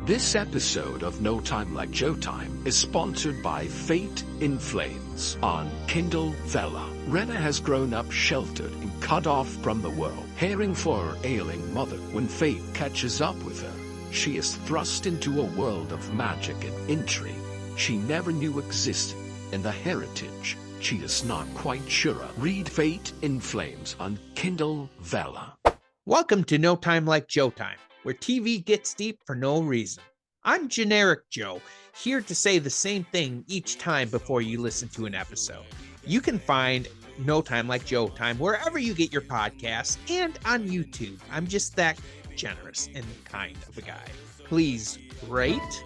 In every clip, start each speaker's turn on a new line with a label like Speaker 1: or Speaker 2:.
Speaker 1: This episode of No Time Like Joe Time is sponsored by Fate in Flames on Kindle Vella. Rena has grown up sheltered and cut off from the world, caring for her ailing mother. When fate catches up with her, she is thrust into a world of magic and intrigue she never knew existed, and the heritage she is not quite sure of. Read Fate in Flames on Kindle Vella.
Speaker 2: Welcome to No Time Like Joe Time, where TV gets deep for no reason. I'm Generic Joe, here to say the same thing each time before you listen to an episode. You can find No Time Like Joe Time wherever you get your podcasts and on YouTube. I'm just that generous and kind of a guy. Please rate,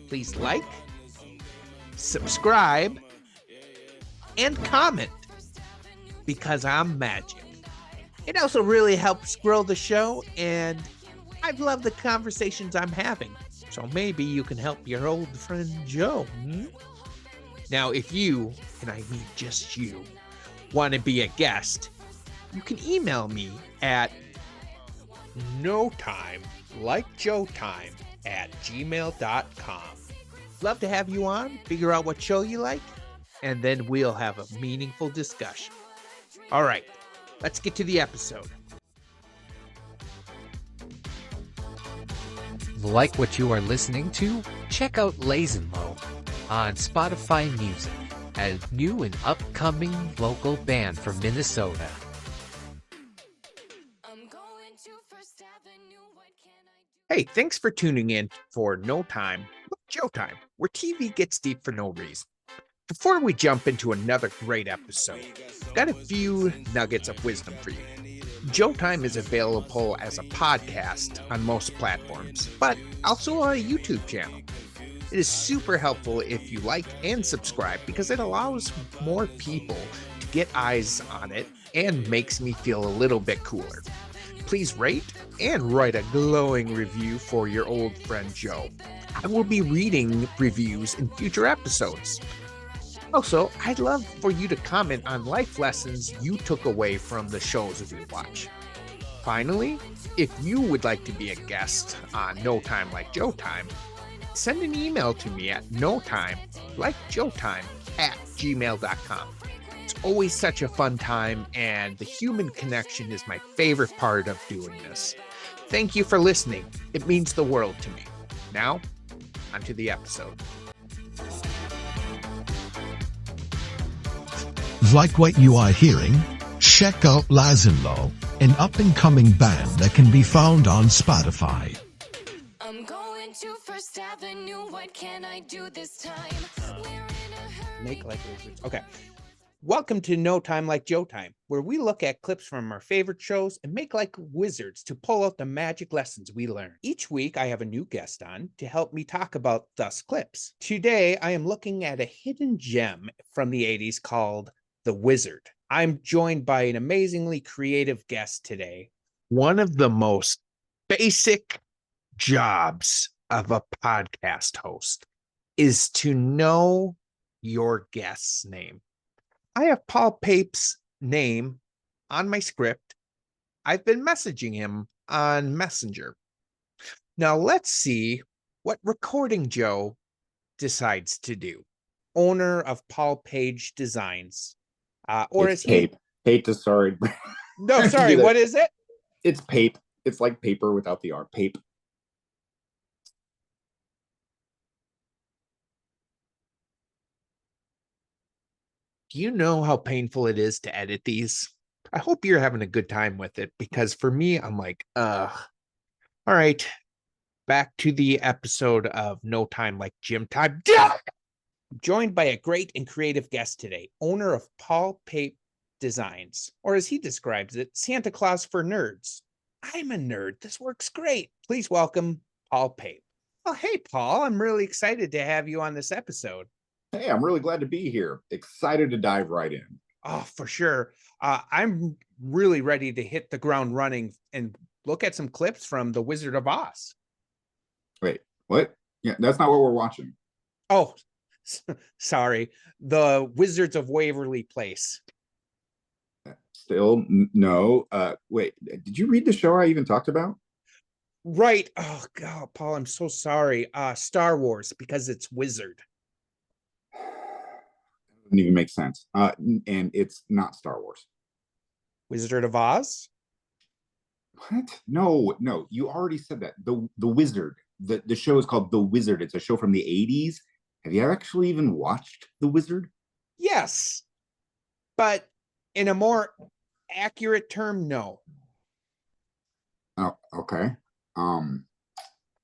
Speaker 2: please like, subscribe, and comment, because I'm magic. It also really helps grow the show, and I've loved the conversations I'm having. So maybe you can help your old friend Joe. Now, if you, and I mean just you, want to be a guest, you can email me at notimelikejoetime@gmail.com. Love to have you on, figure out what show you like, and then we'll have a meaningful discussion. All right, let's get to the episode.
Speaker 3: Like what you are listening to? Check out Lazenlow on Spotify Music, a new and upcoming local band from Minnesota.
Speaker 2: Hey, thanks for tuning in for No Time Like Joe Time, where TV gets deep for no reason. Before we jump into another great episode, I've got a few nuggets of wisdom for you. Joe Time is available as a podcast on most platforms, but also on a YouTube channel. It is super helpful if you like and subscribe, because it allows more people to get eyes on it and makes me feel a little bit cooler. Please rate and write a glowing review for your old friend Joe. I will be reading reviews in future episodes. Also, I'd love for you to comment on life lessons you took away from the shows that you watch. Finally, if you would like to be a guest on No Time Like Joe Time, send an email to me at notimelikejoetime@gmail.com. It's always such a fun time, and the human connection is my favorite part of doing this. Thank you for listening. It means the world to me. Now, onto the episode.
Speaker 4: Like what you are hearing? Check out Lazenlow, an up-and-coming band that can be found on Spotify.
Speaker 5: I'm going to First Avenue. What can I do this time? We're in a hurry.
Speaker 2: Make like wizards. Okay. Welcome to No Time Like Joe Time, where we look at clips from our favorite shows and make like wizards to pull out the magic lessons we learn. Each week, I have a new guest on to help me talk about those clips. Today, I am looking at a hidden gem from the 80s called The Wizard. I'm joined by an amazingly creative guest today. One of the most basic jobs of a podcast host is to know your guest's name. I have Paul Pape's name on my script. I've been messaging him on Messenger. Now let's see what Recording Joe decides to do. Owner of Paul Page Designs. Or
Speaker 6: it's
Speaker 2: is he?
Speaker 6: Pape. Pape to sorry.
Speaker 2: No, sorry. What is it?
Speaker 6: It's Pape. It's like paper without the R. Pape.
Speaker 2: Do you know how painful it is to edit these? I hope you're having a good time with it, because for me, I'm like, all right, back to the episode of No Time Like Gym Time. Joined by a great and creative guest today, owner of Paul Pape Designs, or as he describes it, Santa Claus for nerds. I'm a nerd. This works great. Please welcome Paul Pape. Well, hey, Paul, I'm really excited to have you on this episode.
Speaker 6: Hey, I'm really glad to be here. Excited to dive right in.
Speaker 2: Oh, for sure. I'm really ready to hit the ground running and look at some clips from The Wizard of Oz.
Speaker 6: Wait, what? Yeah, that's not what we're watching.
Speaker 2: Oh, sorry. The Wizards of Waverly Place.
Speaker 6: Still, no. Wait, did you read the show I even talked about?
Speaker 2: Right. Oh God, Paul, I'm so sorry. Star Wars, because it's wizard.
Speaker 6: Doesn't even make sense. And it's not Star Wars.
Speaker 2: Wizard of Oz?
Speaker 6: What? No, no. You already said that. The Wizard. The show is called The Wizard. It's a show from the 80s. Have you actually even watched The Wizard?
Speaker 2: Yes. But in a more accurate term, no.
Speaker 6: Oh, okay. All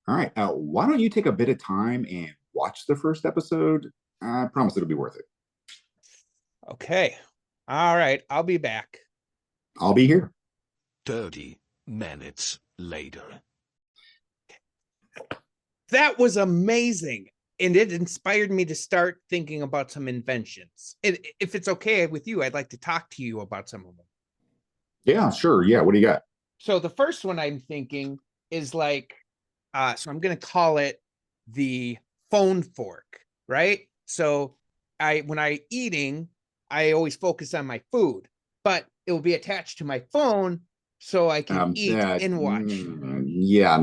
Speaker 6: right. Why don't you take a bit of time and watch the first episode? I promise it'll be worth it.
Speaker 2: Okay. All right. I'll be back.
Speaker 6: I'll be here.
Speaker 1: 30 minutes later.
Speaker 2: That was amazing. And it inspired me to start thinking about some inventions. And if it's okay with you, I'd like to talk to you about some of them.
Speaker 6: Yeah, sure. Yeah. What do you got?
Speaker 2: So the first one I'm thinking is like, so I'm going to call it the phone fork, right? So when I eating, I always focus on my food, but it will be attached to my phone so I can eat and watch.
Speaker 6: Yeah,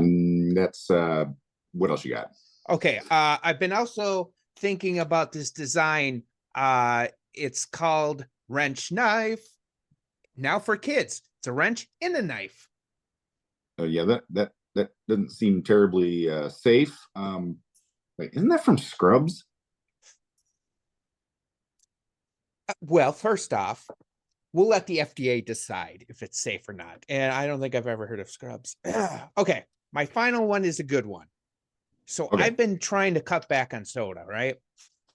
Speaker 6: that's what else you got?
Speaker 2: Okay. I've been also thinking about this design. It's called wrench knife. Now for kids, it's a wrench and a knife.
Speaker 6: Yeah, that doesn't seem terribly safe. Wait, isn't that from Scrubs?
Speaker 2: Well, first off, we'll let the FDA decide if it's safe or not. And I don't think I've ever heard of Scrubs. Okay. My final one is a good one. So
Speaker 6: Okay.
Speaker 2: I've been trying to cut back on soda, right?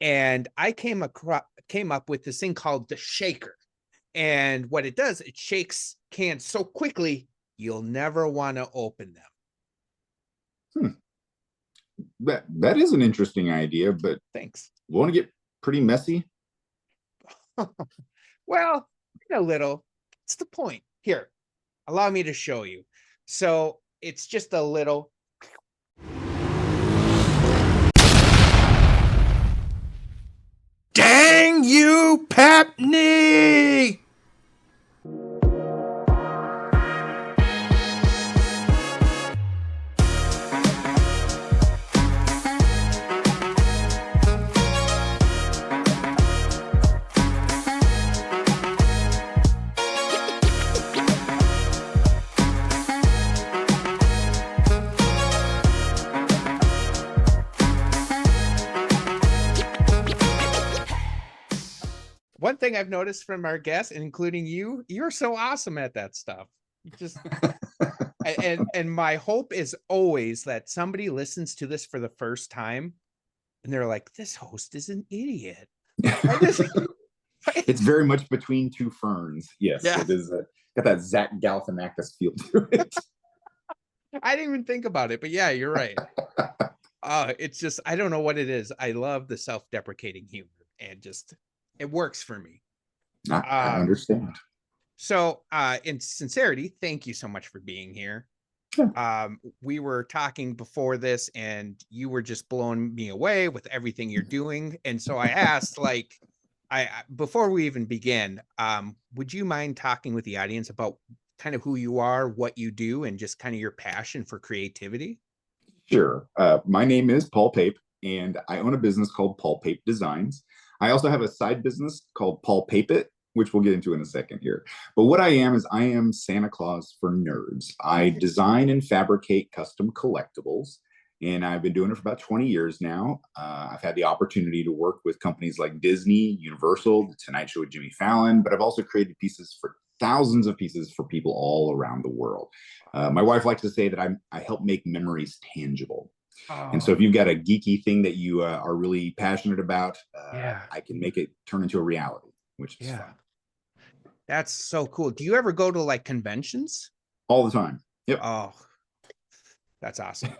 Speaker 2: And I came up with this thing called the shaker. And what it does, it shakes cans so quickly, you'll never want to open them.
Speaker 6: That is an interesting idea, but
Speaker 2: Thanks.
Speaker 6: won't it get pretty messy?
Speaker 2: Well, a little. It's the point. Here, allow me to show you. So it's just a little.
Speaker 7: Dang you, Papney!
Speaker 2: One thing I've noticed from our guests, including you, you're so awesome at that stuff. You just and my hope is always that somebody listens to this for the first time and they're like, this host is an idiot.
Speaker 6: It's very much between two ferns. Yes,
Speaker 2: Yeah.
Speaker 6: It is got that Zach Galifianakis feel to it.
Speaker 2: I didn't even think about it, but yeah, you're right. It's just, I don't know what it is. I love the self-deprecating humor and just, it works for me.
Speaker 6: I understand.
Speaker 2: So, in sincerity, thank you so much for being here.
Speaker 6: Sure.
Speaker 2: We were talking before this and you were just blowing me away with everything you're doing. And so I asked, like, before we even begin, would you mind talking with the audience about kind of who you are, what you do, and just kind of your passion for creativity?
Speaker 6: Sure. My name is Paul Pape, and I own a business called Paul Pape Designs. I also have a side business called Paul Pape It, which we'll get into in a second here. But what I am Santa Claus for nerds. I design and fabricate custom collectibles, and I've been doing it for about 20 years now. I've had the opportunity to work with companies like Disney, Universal, The Tonight Show with Jimmy Fallon, but I've also created pieces for thousands of pieces for people all around the world. My wife likes to say that I help make memories tangible. And so if you've got a geeky thing that you are really passionate about, I can make it turn into a reality, which is fun.
Speaker 2: That's so cool. Do you ever go to like conventions?
Speaker 6: All the time. Yep.
Speaker 2: Oh, that's awesome.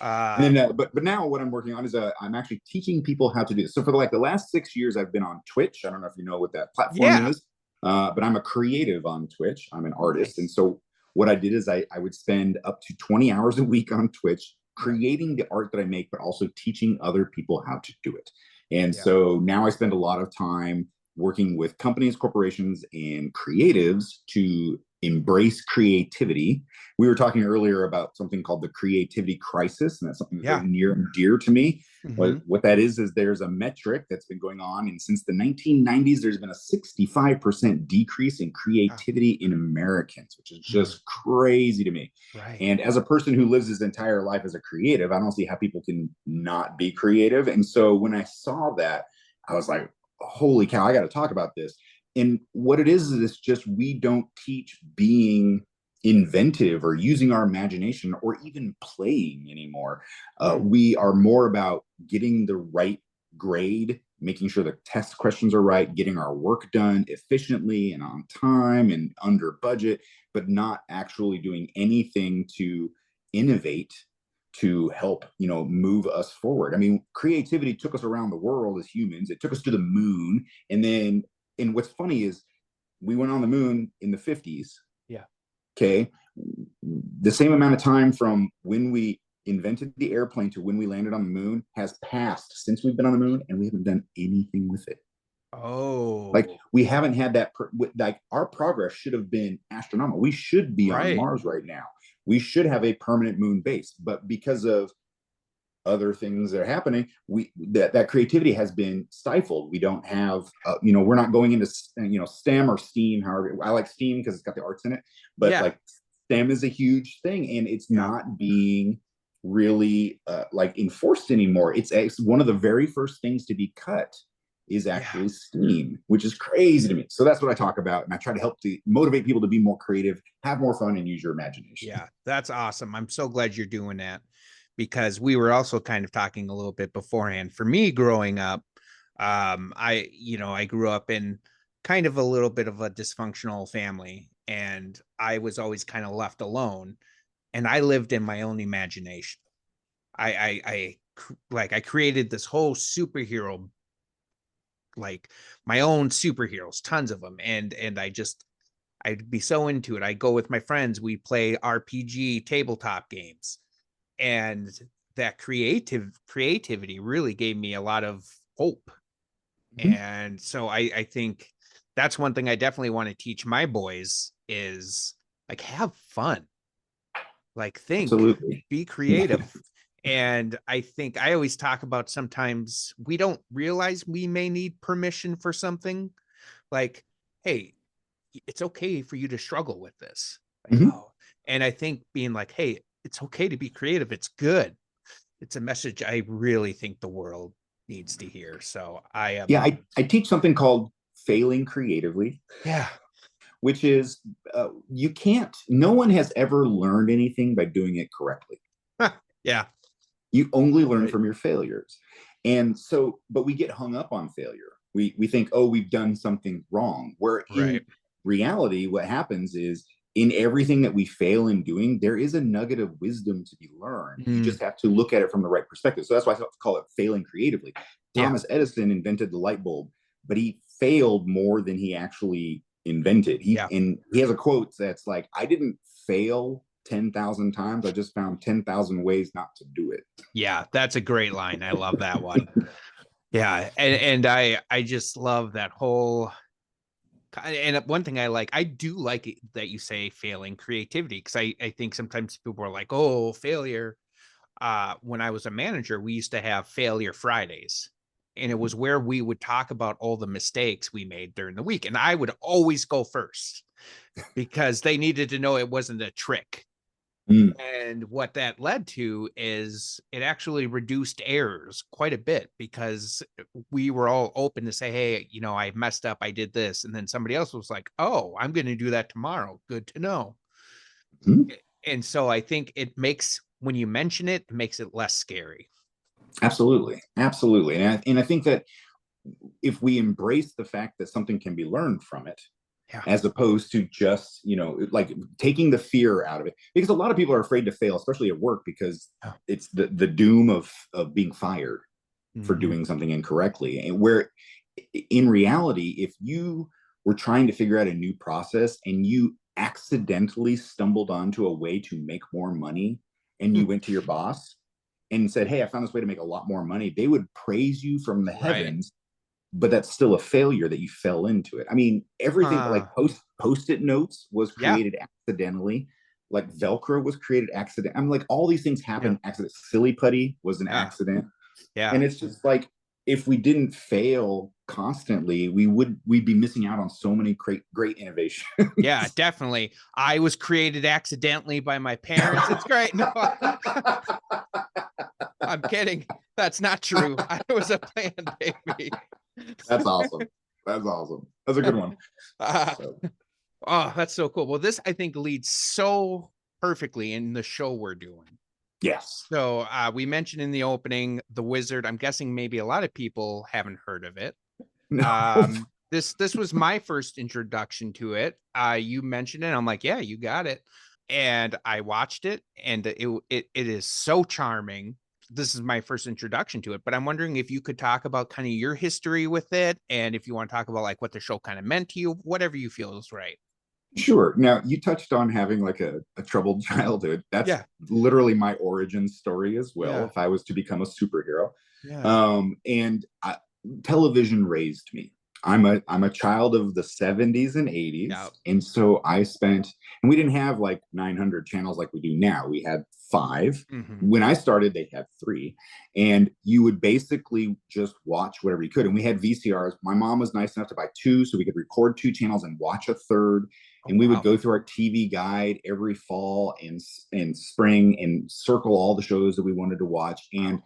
Speaker 6: But now what I'm working on is I'm actually teaching people how to do this. So for the last 6 years, I've been on Twitch. I don't know if you know what that platform is, but I'm a creative on Twitch. I'm an artist. Nice. And so what I did is I would spend up to 20 hours a week on Twitch creating the art that I make, but also teaching other people how to do it. And so now I spend a lot of time working with companies, corporations, and creatives to embrace creativity. We were talking earlier about something called the creativity crisis, and that's something that's
Speaker 2: Yeah.
Speaker 6: very near and dear to me.
Speaker 2: Mhm.
Speaker 6: What that is there's a metric that's been going on, and since the 1990s, there's been a 65% decrease in
Speaker 2: Ah,
Speaker 6: creativity in Americans, which is
Speaker 2: mm,
Speaker 6: just crazy to me.
Speaker 2: right.
Speaker 6: And as a person who lives his entire life as a creative, I don't see how people can not be creative. And so when I saw that, I was like, holy cow, I got to talk about this. And what it is it's just we don't teach being inventive or using our imagination or even playing anymore.
Speaker 2: Mm,
Speaker 6: We are more about getting the right grade, making sure the test questions are right, getting our work done efficiently and on time and under budget, but not actually doing anything to innovate, to help move us forward. I mean, creativity took us around the world as humans. It took us to the moon. And what's funny is we went on the moon in the 50s.
Speaker 2: yeah.
Speaker 6: Okay. The same amount of time from when we invented the airplane to when we landed on the moon has passed since we've been on the moon, and we haven't done anything with it. Like,
Speaker 2: Oh,
Speaker 6: we haven't had that. Like, our progress should have been astronomical. We should be on
Speaker 2: right.
Speaker 6: Mars right now. We should have a permanent moon base, but because of other things that are happening, that creativity has been stifled. We don't have, we're not going into STEM or STEAM. However, I like STEAM because it's got the arts in it, but
Speaker 2: Yeah.
Speaker 6: like STEM is a huge thing, and it's
Speaker 2: Yeah.
Speaker 6: not being really like enforced anymore. It's one of the very first things to be cut is
Speaker 2: Yeah.
Speaker 6: actually STEAM, which is crazy to me. So that's what I talk about, and I try to help to motivate people to be more creative, have more fun, and use your imagination.
Speaker 2: Yeah. That's awesome. I'm so glad you're doing that, because we were also kind of talking a little bit beforehand. For me, growing up, I grew up in kind of a little bit of a dysfunctional family, and I was always kind of left alone, and I lived in my own imagination. I created this whole superhero, like my own superheroes, tons of them, and I'd be so into it. I go with my friends, we play RPG tabletop games, and that creativity really gave me a lot of hope.
Speaker 6: Mhm.
Speaker 2: And so I think that's one thing I definitely want to teach my boys is like have fun, like think,
Speaker 6: Absolutely.
Speaker 2: be creative. And I think I always talk about sometimes we don't realize we may need permission for something. Like, hey, it's okay for you to struggle with this. Like,
Speaker 6: Mhm.
Speaker 2: oh, and I think being like, hey, it's okay to be creative. It's good. It's a message I really think the world needs to hear. So I am,
Speaker 6: Yeah, I teach something called failing creatively,
Speaker 2: yeah,
Speaker 6: which is you can't, no one has ever learned anything by doing it correctly.
Speaker 2: yeah,
Speaker 6: You only learn
Speaker 2: right,
Speaker 6: from your failures. And so, but we get hung up on failure. We think, oh, we've done something wrong. Where
Speaker 2: right.
Speaker 6: in reality, what happens is in everything that we fail in doing, there is a nugget of wisdom to be learned. You
Speaker 2: Mm,
Speaker 6: just have to look at it from the right perspective. So that's why I call it failing creatively.
Speaker 2: yeah,
Speaker 6: Thomas Edison invented the light bulb, but he failed more than he actually invented. He
Speaker 2: yeah,
Speaker 6: and he has a quote that's like, "I didn't fail 10,000 times. I just found 10,000 ways not to do it."
Speaker 2: yeah. That's a great line. I love that one. Yeah, and I just love that whole. And one thing I do like it that you say failing creativity, because I think sometimes people are like, oh, failure. When I was a manager, we used to have failure Fridays. And it was where we would talk about all the mistakes we made during the week. And I would always go first because they needed to know it wasn't a trick.
Speaker 6: Mm.
Speaker 2: And what that led to is it actually reduced errors quite a bit because we were all open to say, hey, I messed up, I did this. And then somebody else was like, oh, I'm going to do that tomorrow. Good to know.
Speaker 6: Mm.
Speaker 2: And so I think it makes, when you mention it, it makes it less scary.
Speaker 6: Absolutely, absolutely, and I think that if we embrace the fact that something can be learned from it,
Speaker 2: Yeah.
Speaker 6: as opposed to just like taking the fear out of it, because a lot of people are afraid to fail, especially at work, because
Speaker 2: Yeah.
Speaker 6: it's the doom of being fired for
Speaker 2: Mhm.
Speaker 6: doing something incorrectly, and where in reality, if you were trying to figure out a new process and you accidentally stumbled onto a way to make more money, and you went to your boss and said, hey, I found this way to make a lot more money, they would praise you from the
Speaker 2: Right.
Speaker 6: heavens but that's still a failure that you fell into it. I mean, everything like post-it notes was
Speaker 2: Yeah.
Speaker 6: created accidentally. Like Velcro was created accident. I'm like, all these things happen accident. Silly putty was an accident.
Speaker 2: Yeah.
Speaker 6: And it's just like, if we didn't fail constantly, we'd be missing out on so many great innovation.
Speaker 2: Yeah, definitely. I was created accidentally by my parents. It's great. No, I'm kidding. That's not true. I was a planned baby.
Speaker 6: That's awesome. That's awesome. That's a good one.
Speaker 2: Oh, that's so cool. Well, this I think leads so perfectly in the show we're doing.
Speaker 6: Yes.
Speaker 2: So we mentioned in the opening The Wizard. I'm guessing maybe a lot of people haven't heard of it.
Speaker 6: No.
Speaker 2: This was my first introduction to it. You mentioned it. I'm like, yeah, you got it. And I watched it, and it is so charming. This is my first introduction to it, but I'm wondering if you could talk about kind of your history with it, and if you want to talk about like what the show kind of meant to you, whatever you feel is right.
Speaker 6: Sure. Now, you touched on having like a troubled childhood. That's literally my origin story as well. If I was to become a superhero, and television raised me. I'm a child of the 70s and 80s, and so I spent, and we didn't have like 900 channels like we do now. We had 5. When I started, they had 3, and you would basically just watch whatever you could. And we had VCRs. My mom was nice enough to buy 2, so we could record 2 channels and watch a third. And we would go through our TV guide every fall and spring and circle all the shows that we wanted to watch. And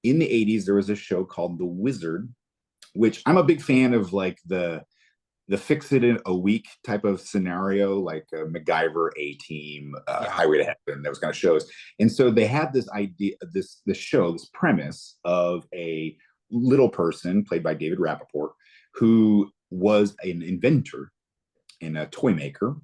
Speaker 6: in the 80s, there was a show called The Wizard, which I'm a big fan of, like the fix it in a week type of scenario, like MacGyver, A-Team, Highway to Heaven, those kind of shows. And so they had this idea, this premise of a little person played by David Rappaport, who was an inventor and a toy maker,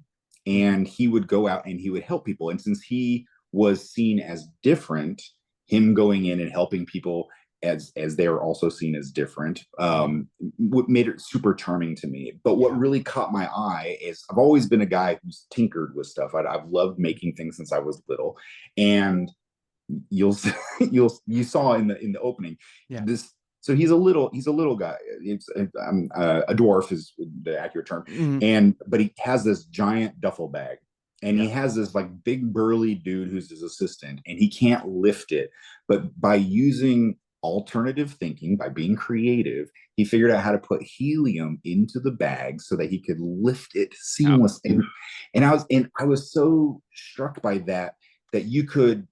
Speaker 6: and he would go out and he would help people. And since he was seen as different, him going in and helping people as they were also seen as different, what made it super charming to me. But what really caught my eye is I've always been a guy who's tinkered with stuff. I've loved making things since I was little, and you saw in the opening this. So he's a little guy. It's a dwarf is the accurate term, but he has this giant duffel bag, and he has this like big burly dude who's his assistant, and he can't lift it. But by using alternative thinking, by being creative, he figured out how to put helium into the bag so that he could lift it seamlessly. And I was so struck by that you could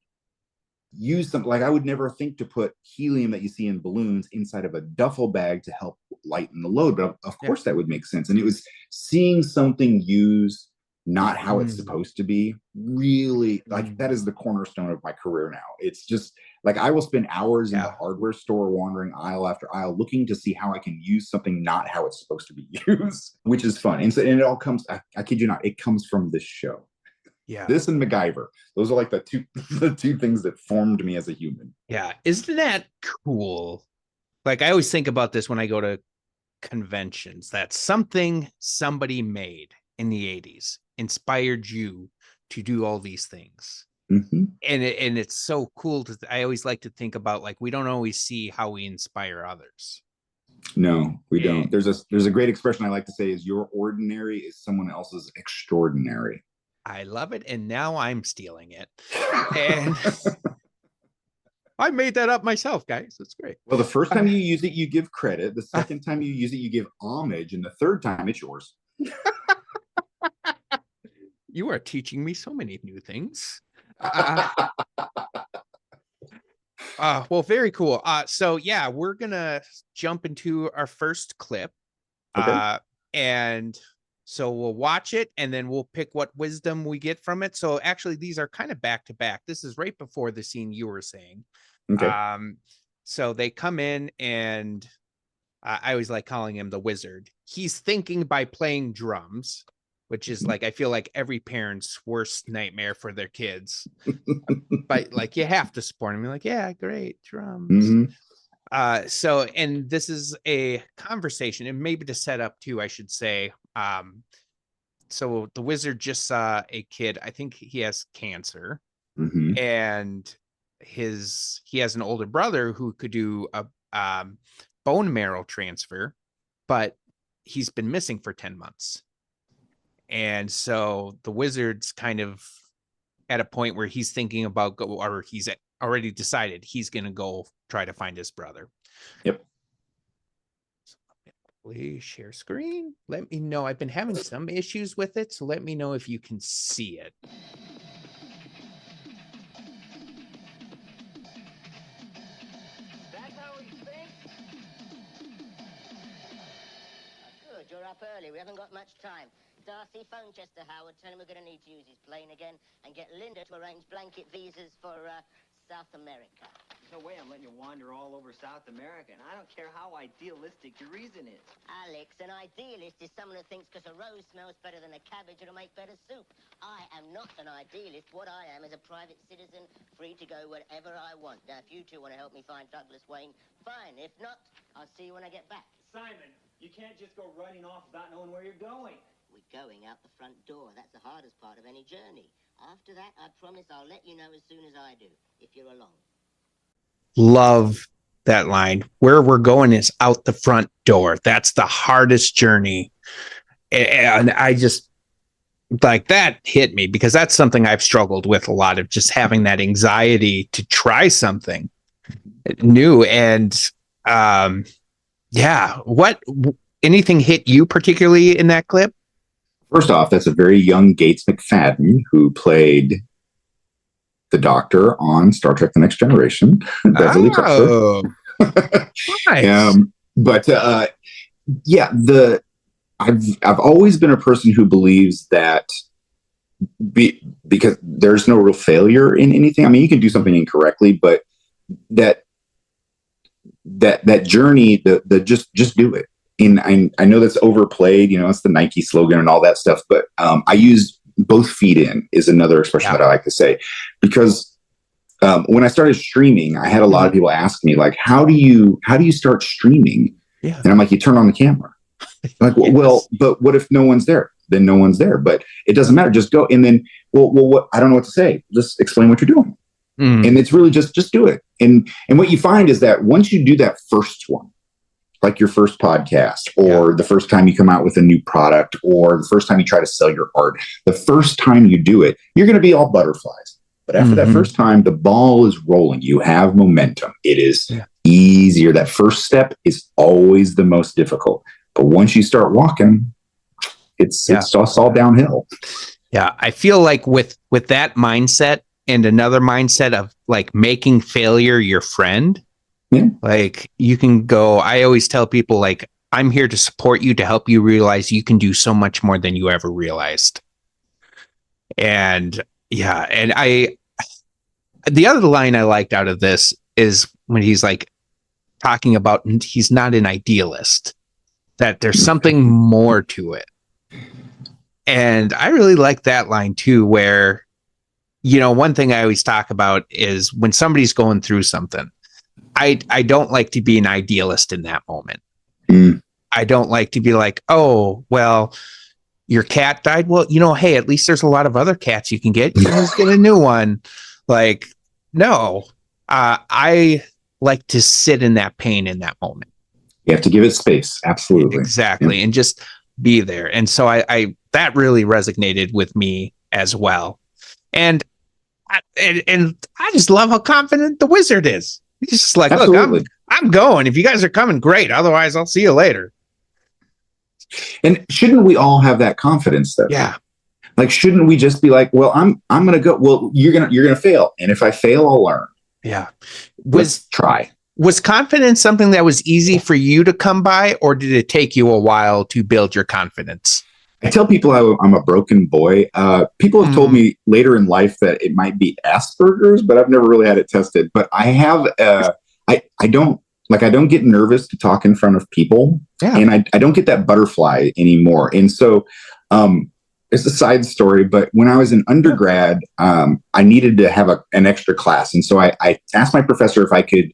Speaker 6: use something like, I would never think to put helium that you see in balloons inside of a duffel bag to help lighten the load, but of course that would make sense. And it was seeing something used not how it's supposed to be, really, like, that is the cornerstone of my career now. It's just like, I will spend hours in the hardware store wandering aisle after aisle looking to see how I can use something not how it's supposed to be used, which is fun. And it all comes, I kid you not, it comes from this show. This and MacGyver. Those are like the two things that formed me as a human.
Speaker 2: Yeah. Isn't that cool? Like, I always think about this when I go to conventions, that something somebody made in the 80s inspired you to do all these things. And it's so cool I always like to think about, like, we don't always see how we inspire others.
Speaker 6: No, we don't. There's a great expression I like to say is, your ordinary is someone else's extraordinary.
Speaker 2: I love it, and now I'm stealing it. And I made that up myself, guys. It's great.
Speaker 6: Well, the first time you use it, you give credit. The second time you use it, you give homage. And the third time, it's yours.
Speaker 2: You are teaching me so many new things. Well, very cool. So yeah, we're gonna jump into our first clip. And so we'll watch it, and then we'll pick what wisdom we get from it. So actually, these are kind of back to back. This is right before the scene you were saying. So they come in, and I always like calling him the wizard. He's thinking by playing drums, which is like, I feel like every parent's worst nightmare for their kids. But like, you have to support him. You're like, yeah, great, drums. So, and this is a conversation, and maybe to set up too, I should say. So the wizard just saw a kid, I think he has cancer, and he has an older brother who could do a bone marrow transfer. but he's been missing for 10 months. And so the wizard's kind of at a point where he's thinking about he's already decided he's going to go try to find his brother.
Speaker 6: Yep.
Speaker 2: So please share screen. Let me know. I've been having some issues with it, so let me know if you can see it.
Speaker 8: That's how we think. Good, you're up early. We haven't got much time. Darcy, phone Chester Howard. Tell him we're going to need to use his plane again, and get Linda to arrange blanket visas for South America.
Speaker 9: No way I'm letting you wander all over South America, and I don't care how idealistic your reason is.
Speaker 8: Alex, an idealist is someone who thinks because a rose smells better than a cabbage, it'll make better soup. I am not an idealist. What I am is a private citizen, free to go wherever I want. Now, if you two want to help me find Douglas Wayne, fine. If not, I'll see you when I get back.
Speaker 9: Simon, you can't just go running off without knowing where you're going.
Speaker 8: We're going out the front door. That's the hardest part of any journey. After that, I promise I'll let you know as soon as I do, if you're along.
Speaker 2: Love that line. Where we're going is out the front door. That's the hardest journey. And I just like that hit me because that's something I've struggled with a lot, of just having that anxiety to try something new. And anything hit you particularly in that clip?
Speaker 6: First off, that's a very young Gates McFadden who played the Doctor on Star Trek: The Next Generation. Beverly Crusher.
Speaker 2: Nice.
Speaker 6: I've always been a person who believes that because there's no real failure in anything. I mean, you can do something incorrectly, but that journey, just do it. And I know that's overplayed, it's the Nike slogan and all that stuff, but I use both feet in is another expression that I like to say, because when I started streaming, I had a lot of people ask me, like, how do you start streaming?
Speaker 2: Yeah.
Speaker 6: And I'm like, you turn on the camera. Like,
Speaker 2: Yes.
Speaker 6: well, but what if no one's there? Then no one's there, but it doesn't matter. Just go. And then, what, I don't know what to say. Just explain what you're doing. And it's really just do it. And what you find is that once you do that first one, like your first podcast, or the first time you come out with a new product, or the first time you try to sell your art, the first time you do it, you're going to be all butterflies. But after that first time, the ball is rolling. You have momentum. It is easier. That first step is always the most difficult. But once you start walking, it's all downhill.
Speaker 2: Yeah. I feel like with that mindset and another mindset of like making failure your friend, like you can go, I always tell people, like, I'm here to support you, to help you realize you can do so much more than you ever realized. And the other line I liked out of this is when he's like talking about, he's not an idealist, that there's something more to it. And I really like that line too, where, one thing I always talk about is when somebody's going through something, I don't like to be an idealist in that moment. I don't like to be like, oh, well, your cat died. Well, hey, at least there's a lot of other cats you can get. You can just get a new one. Like, no, I like to sit in that pain in that moment.
Speaker 6: You have to give it space. Absolutely.
Speaker 2: Exactly. And just be there. And so I that really resonated with me as well. And I just love how confident the wizard is. He's just like,
Speaker 6: Absolutely.
Speaker 2: look, I'm going. If you guys are coming, great. Otherwise, I'll see you later.
Speaker 6: And shouldn't we all have that confidence though?
Speaker 2: Yeah.
Speaker 6: Like, shouldn't we just be like, well, I'm going to go. Well, you're going to fail. And if I fail, I'll learn.
Speaker 2: Yeah.
Speaker 6: Let's try.
Speaker 2: Was confidence something that was easy for you to come by, or did it take you a while to build your confidence?
Speaker 6: I tell people I'm a broken boy. People have told me later in life that it might be Asperger's, but I've never really had it tested. But I have, I don't get nervous to talk in front of people, and I don't get that butterfly anymore. And so, it's a side story, but when I was an undergrad, I needed to have an extra class. And so I asked my professor if I could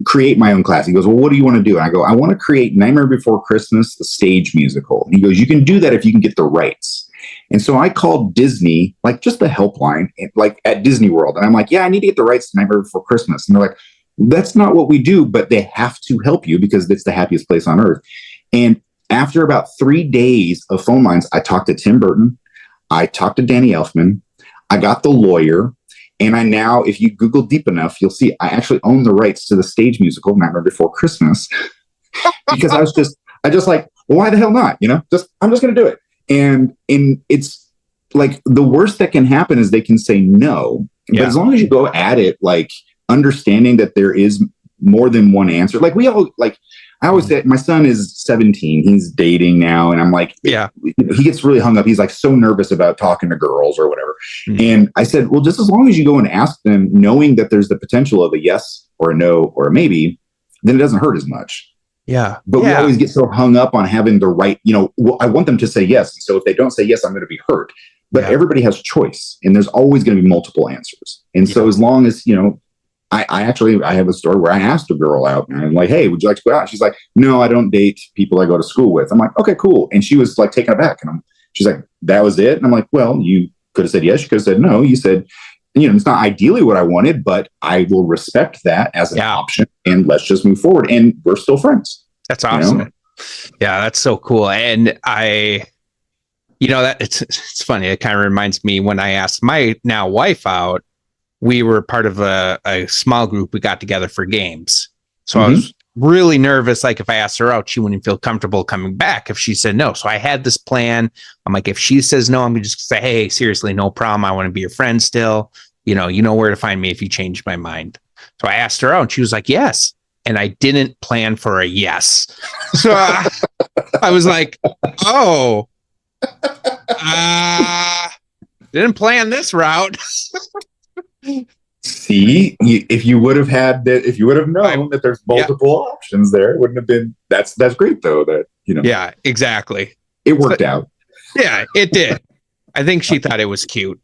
Speaker 6: create my own class. He goes, well, what do you want to do? And I go, I want to create Nightmare Before Christmas, the stage musical. And he goes, you can do that if you can get the rights. And so I called Disney, like just the helpline, like at Disney World. And I'm like, yeah, I need to get the rights to Nightmare Before Christmas. And they're like, that's not what we do, but they have to help you because it's the happiest place on earth. And after about 3 days of phone lines, I talked to Tim Burton. I talked to Danny Elfman. I got the lawyer. And I now, if you Google deep enough, you'll see I actually own the rights to the stage musical Nightmare Before Christmas. Because I just like, well, why the hell not? I'm just going to do it. And it's like the worst that can happen is they can say no. Yeah. But as long as you go at it, like understanding that there is more than one answer, like I always say, my son is 17. He's dating now. And I'm like, yeah, he gets really hung up. He's like so nervous about talking to girls or whatever. Mm-hmm. And I said, well, just as long as you go and ask them, knowing that there's the potential of a yes or a no or a maybe, then it doesn't hurt as much.
Speaker 2: Yeah.
Speaker 6: But we always get so hung up on having the right, I want them to say yes. And so if they don't say yes, I'm going to be hurt. But everybody has choice and there's always going to be multiple answers. And so as long as, I have a story where I asked a girl out and I'm like, hey, would you like to go out? She's like, no, I don't date people I go to school with. I'm like, okay, cool. And she was like taken aback. And she's like, that was it? And I'm like, well, you could have said yes. You could have said no. You said, it's not ideally what I wanted, but I will respect that as an option and let's just move forward. And we're still friends.
Speaker 2: That's awesome. Yeah, that's so cool. And that it's funny. It kind of reminds me when I asked my now wife out, we were part of a small group. We got together for games. So I was really nervous. Like if I asked her out, she wouldn't feel comfortable coming back if she said no. So I had this plan. I'm like, if she says no, I'm going to just say, hey, seriously, no problem. I want to be your friend still. You know where to find me if you change my mind. So I asked her out and she was like, yes. And I didn't plan for a yes. So I was like, oh, didn't plan this route.
Speaker 6: See, if you would have known that there's multiple options there, it wouldn't have been. That's great though. That
Speaker 2: Yeah, exactly.
Speaker 6: It worked out.
Speaker 2: Yeah, it did. I think she thought it was cute.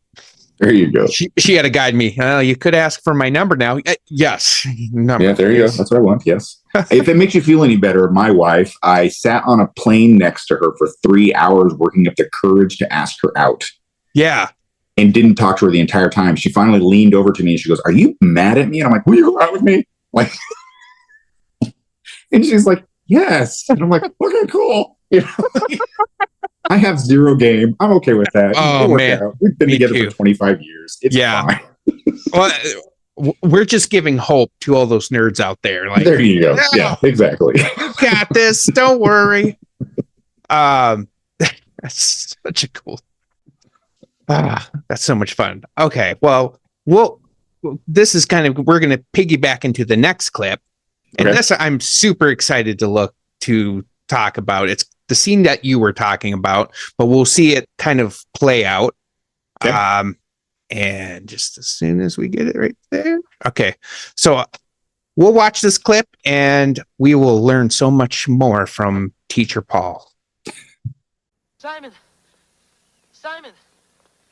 Speaker 6: There you go.
Speaker 2: She had to guide me. You could ask for my number now. Yes.
Speaker 6: Number, yeah, there you go. That's what I want. Yes. If it makes you feel any better, my wife, I sat on a plane next to her for 3 hours working up the courage to ask her out.
Speaker 2: Yeah.
Speaker 6: And didn't talk to her the entire time. She finally leaned over to me and she goes, are you mad at me? And I'm like, will you go out with me? Like, and she's like, yes. And I'm like, okay, cool. I have zero game. I'm okay with that.
Speaker 2: Oh, man.
Speaker 6: Out. We've been together for 25 years. It's fine.
Speaker 2: Well, we're just giving hope to all those nerds out there. Like,
Speaker 6: there you go. Yeah, exactly.
Speaker 2: You got this. Don't worry. That's such a cool. That's so much fun. Okay. Well, this is we're going to piggyback into the next clip. And this I'm super excited to talk about. It's the scene that you were talking about, but we'll see it kind of play out. Okay. And just as soon as we get it right there. Okay. So we'll watch this clip and we will learn so much more from Teacher Paul.
Speaker 10: Simon,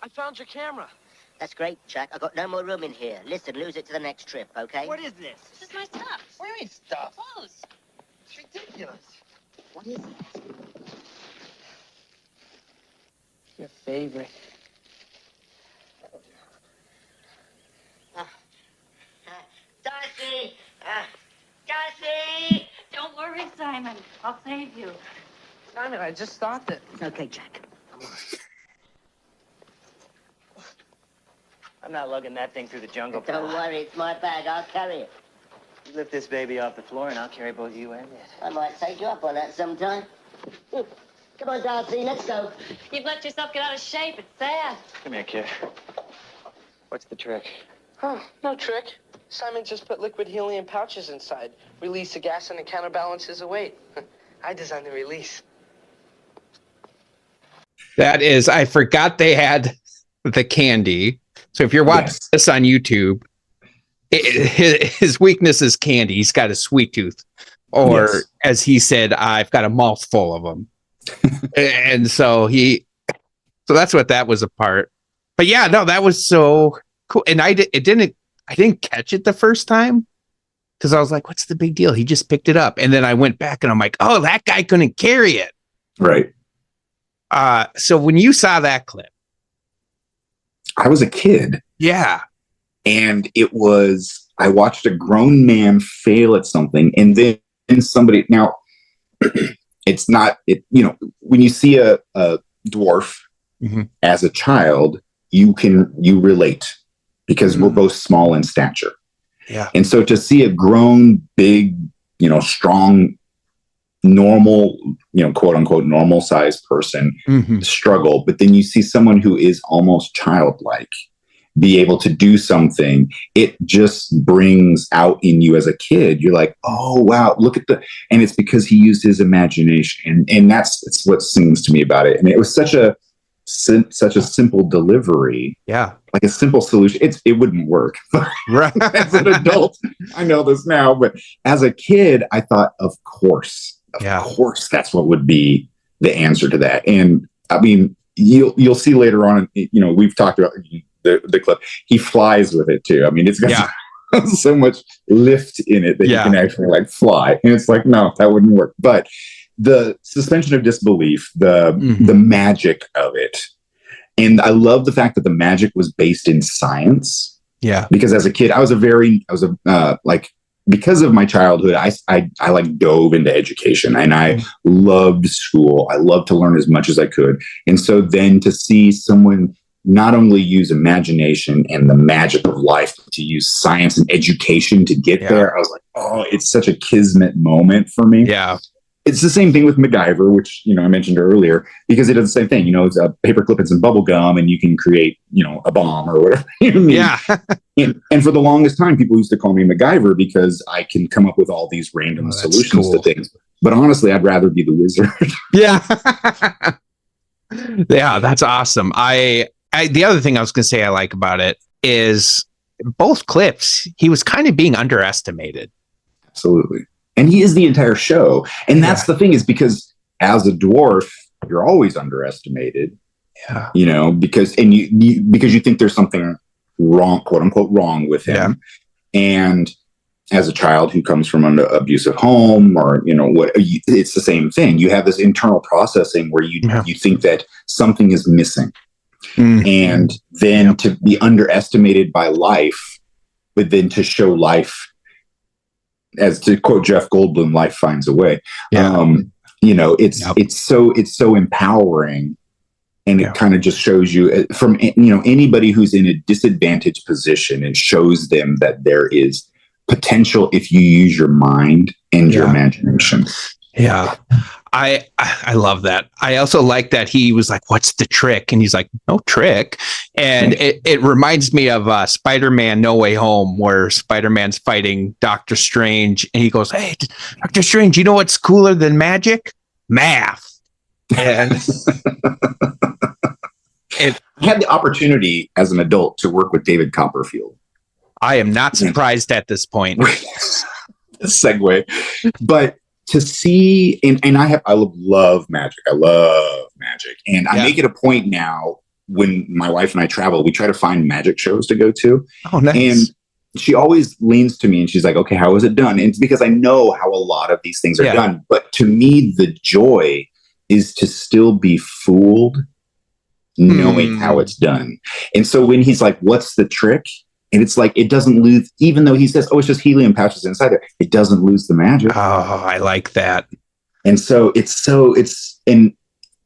Speaker 10: I found your camera.
Speaker 8: That's great, Jack. I've got no more room in here. Listen, lose it to the next trip, okay?
Speaker 10: What is this?
Speaker 5: This is my stuff.
Speaker 10: What do you mean stuff?
Speaker 5: Clothes.
Speaker 10: It's ridiculous.
Speaker 8: What is it?
Speaker 10: Your favorite.
Speaker 8: Darcy! Darcy!
Speaker 5: Don't worry, Simon. I'll save you.
Speaker 10: Simon, I just thought that...
Speaker 8: Okay, Jack. Come on.
Speaker 9: I'm not lugging that thing through the jungle.
Speaker 8: Don't worry, it's my bag. I'll carry it.
Speaker 9: You lift this baby off the floor and I'll carry both you and it.
Speaker 8: I might take you up on that sometime. Come on, Darcy, let's go.
Speaker 5: You've let yourself get out of shape. It's sad.
Speaker 9: Come here, kid. What's the trick?
Speaker 10: Huh, no trick. Simon just put liquid helium pouches inside. Release the gas and it counterbalances the weight. I designed the release.
Speaker 2: That is, I forgot they had the candy. So if you're watching this on YouTube, his weakness is candy. He's got a sweet tooth. Or as he said, I've got a mouthful of them. And so that's what that was apart. But yeah, no, that was so cool. And I didn't catch it the first time because I was like, what's the big deal? He just picked it up. And then I went back and I'm like, oh, that guy couldn't carry it.
Speaker 6: Right.
Speaker 2: So when you saw that clip,
Speaker 6: I was a kid.
Speaker 2: Yeah.
Speaker 6: And I watched a grown man fail at something. And then somebody, now, it's not it. You know, when you see a dwarf as a child, you relate because we're both small in stature.
Speaker 2: Yeah.
Speaker 6: And so to see a grown, big, strong, normal, quote unquote, normal sized person struggle, but then you see someone who is almost childlike be able to do something, it just brings out in you as a kid. You're like, oh, wow, look at and it's because he used his imagination. And it's what sings to me about it. And it was such a simple delivery.
Speaker 2: Yeah.
Speaker 6: Like a simple solution. It wouldn't work.
Speaker 2: Right.
Speaker 6: As an adult, I know this now, but as a kid, I thought, of course, that's what would be the answer to that. And I mean, you'll see later on, we've talked about the clip. He flies with it too. I mean, it's got so much lift in it that you can actually like fly. And it's like, no, that wouldn't work. But the suspension of disbelief, the magic of it. And I love the fact that the magic was based in science.
Speaker 2: Yeah.
Speaker 6: Because as a kid, because of my childhood, I like dove into education and I loved school. I loved to learn as much as I could. And so then to see someone not only use imagination and the magic of life, but to use science and education to get there, I was like, oh, it's such a kismet moment for me.
Speaker 2: Yeah.
Speaker 6: It's the same thing with MacGyver, which, I mentioned earlier, because it does the same thing. It's a paperclip and some bubble gum and you can create, a bomb or whatever you need. Yeah. and for the longest time, people used to call me MacGyver because I can come up with all these random solutions to things. But honestly, I'd rather be the wizard.
Speaker 2: Yeah. Yeah, that's awesome. The other thing I was going to say I like about it is both clips, he was kind of being underestimated.
Speaker 6: Absolutely. And he is the entire show. And that's the thing, is because as a dwarf, you're always underestimated. Yeah. Because you think there's something wrong, quote unquote, wrong with him. Yeah. And as a child who comes from an abusive home or, it's the same thing. You have this internal processing where you think that something is missing. And then to be underestimated by life, but then to show life, as to quote Jeff Goldblum, life finds a way. Yeah. It's so empowering, and it kind of just shows you from anybody who's in a disadvantaged position, and shows them that there is potential if you use your mind and your imagination.
Speaker 2: Yeah. I love that. I also like that he was like, what's the trick? And he's like, no trick. And it reminds me of Spider-Man No Way Home, where Spider-Man's fighting Doctor Strange. And he goes, hey, Doctor Strange, you know what's cooler than magic? Math. And
Speaker 6: I had the opportunity as an adult to work with David Copperfield.
Speaker 2: I am not surprised at this point.
Speaker 6: Segue. But to see, and I love magic. I love magic. And I make it a point now, when my wife and I travel, we try to find magic shows to go to.
Speaker 2: Oh, nice.
Speaker 6: And she always leans to me and she's like, okay, how is it done? And it's because I know how a lot of these things are done. But to me, the joy is to still be fooled knowing how it's done. And so when he's like, what's the trick? And it's like, it doesn't lose, even though he says, oh, it's just helium pouches inside there, it doesn't lose the magic.
Speaker 2: Oh, I like that.
Speaker 6: And so and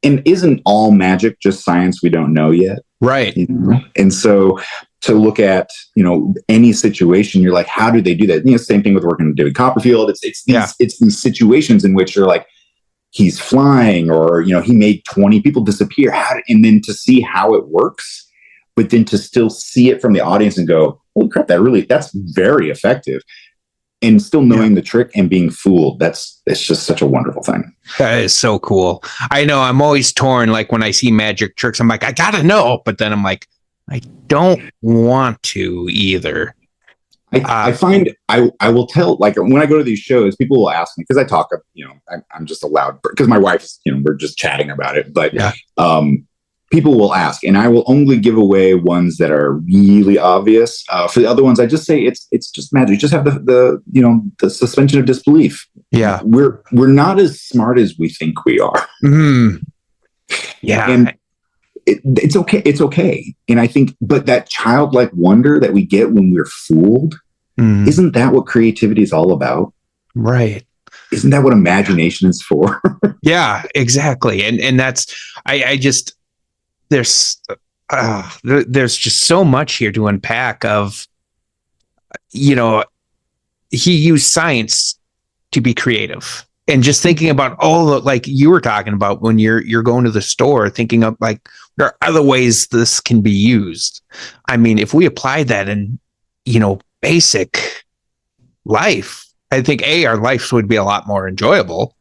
Speaker 6: isn't all magic just science we don't know yet?
Speaker 2: Right.
Speaker 6: And so to look at, any situation, you're like, how do they do that? Same thing with working with David Copperfield. It's these situations in which you're like, he's flying, or, he made 20 people disappear. And then to see how it works, but then to still see it from the audience and go, holy crap, that's very effective. And still knowing the trick and being fooled, it's just such a wonderful thing.
Speaker 2: That is so cool. I know I'm always torn. Like when I see magic tricks, I'm like, I gotta know. But then I'm like, I don't want to either.
Speaker 6: I find I will tell, like when I go to these shows, people will ask me, because I talk, I'm just allowed, because my wife, we're just chatting about it. But people will ask, and I will only give away ones that are really obvious. For the other ones, I just say it's just magic. You just have the suspension of disbelief.
Speaker 2: Yeah,
Speaker 6: we're not as smart as we think we are.
Speaker 2: Yeah,
Speaker 6: and it's okay. It's okay. And I think, but that childlike wonder that we get when we're fooled, isn't that what creativity is all about?
Speaker 2: Right.
Speaker 6: isn't that what imagination is for?
Speaker 2: Yeah, exactly. And that's, I just, there's just so much here to unpack of, you know, he used science to be creative. And just thinking about all the, like you were talking about when you're going to the store, thinking of like, there are other ways this can be used. I mean, if we apply that in, basic life, I think our lives would be a lot more enjoyable.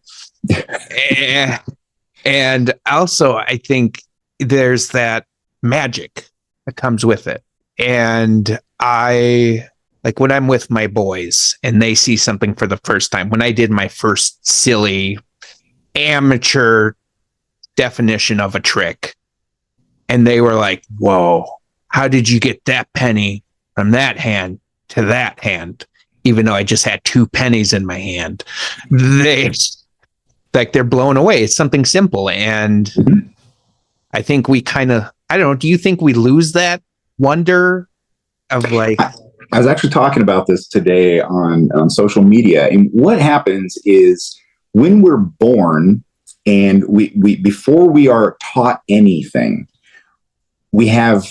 Speaker 2: and also I think there's that magic that comes with it. And I, like when I'm with my boys and they see something for the first time, when I did my first silly amateur definition of a trick, and they were like, whoa, how did you get that penny from that hand to that hand? Even though I just had 2 pennies in my hand, they're blown away. It's something simple. And I think we kind of, I don't know, do you think we lose that wonder of like,
Speaker 6: I was actually talking about this today on social media. And what happens is when we're born and we before we are taught anything, we have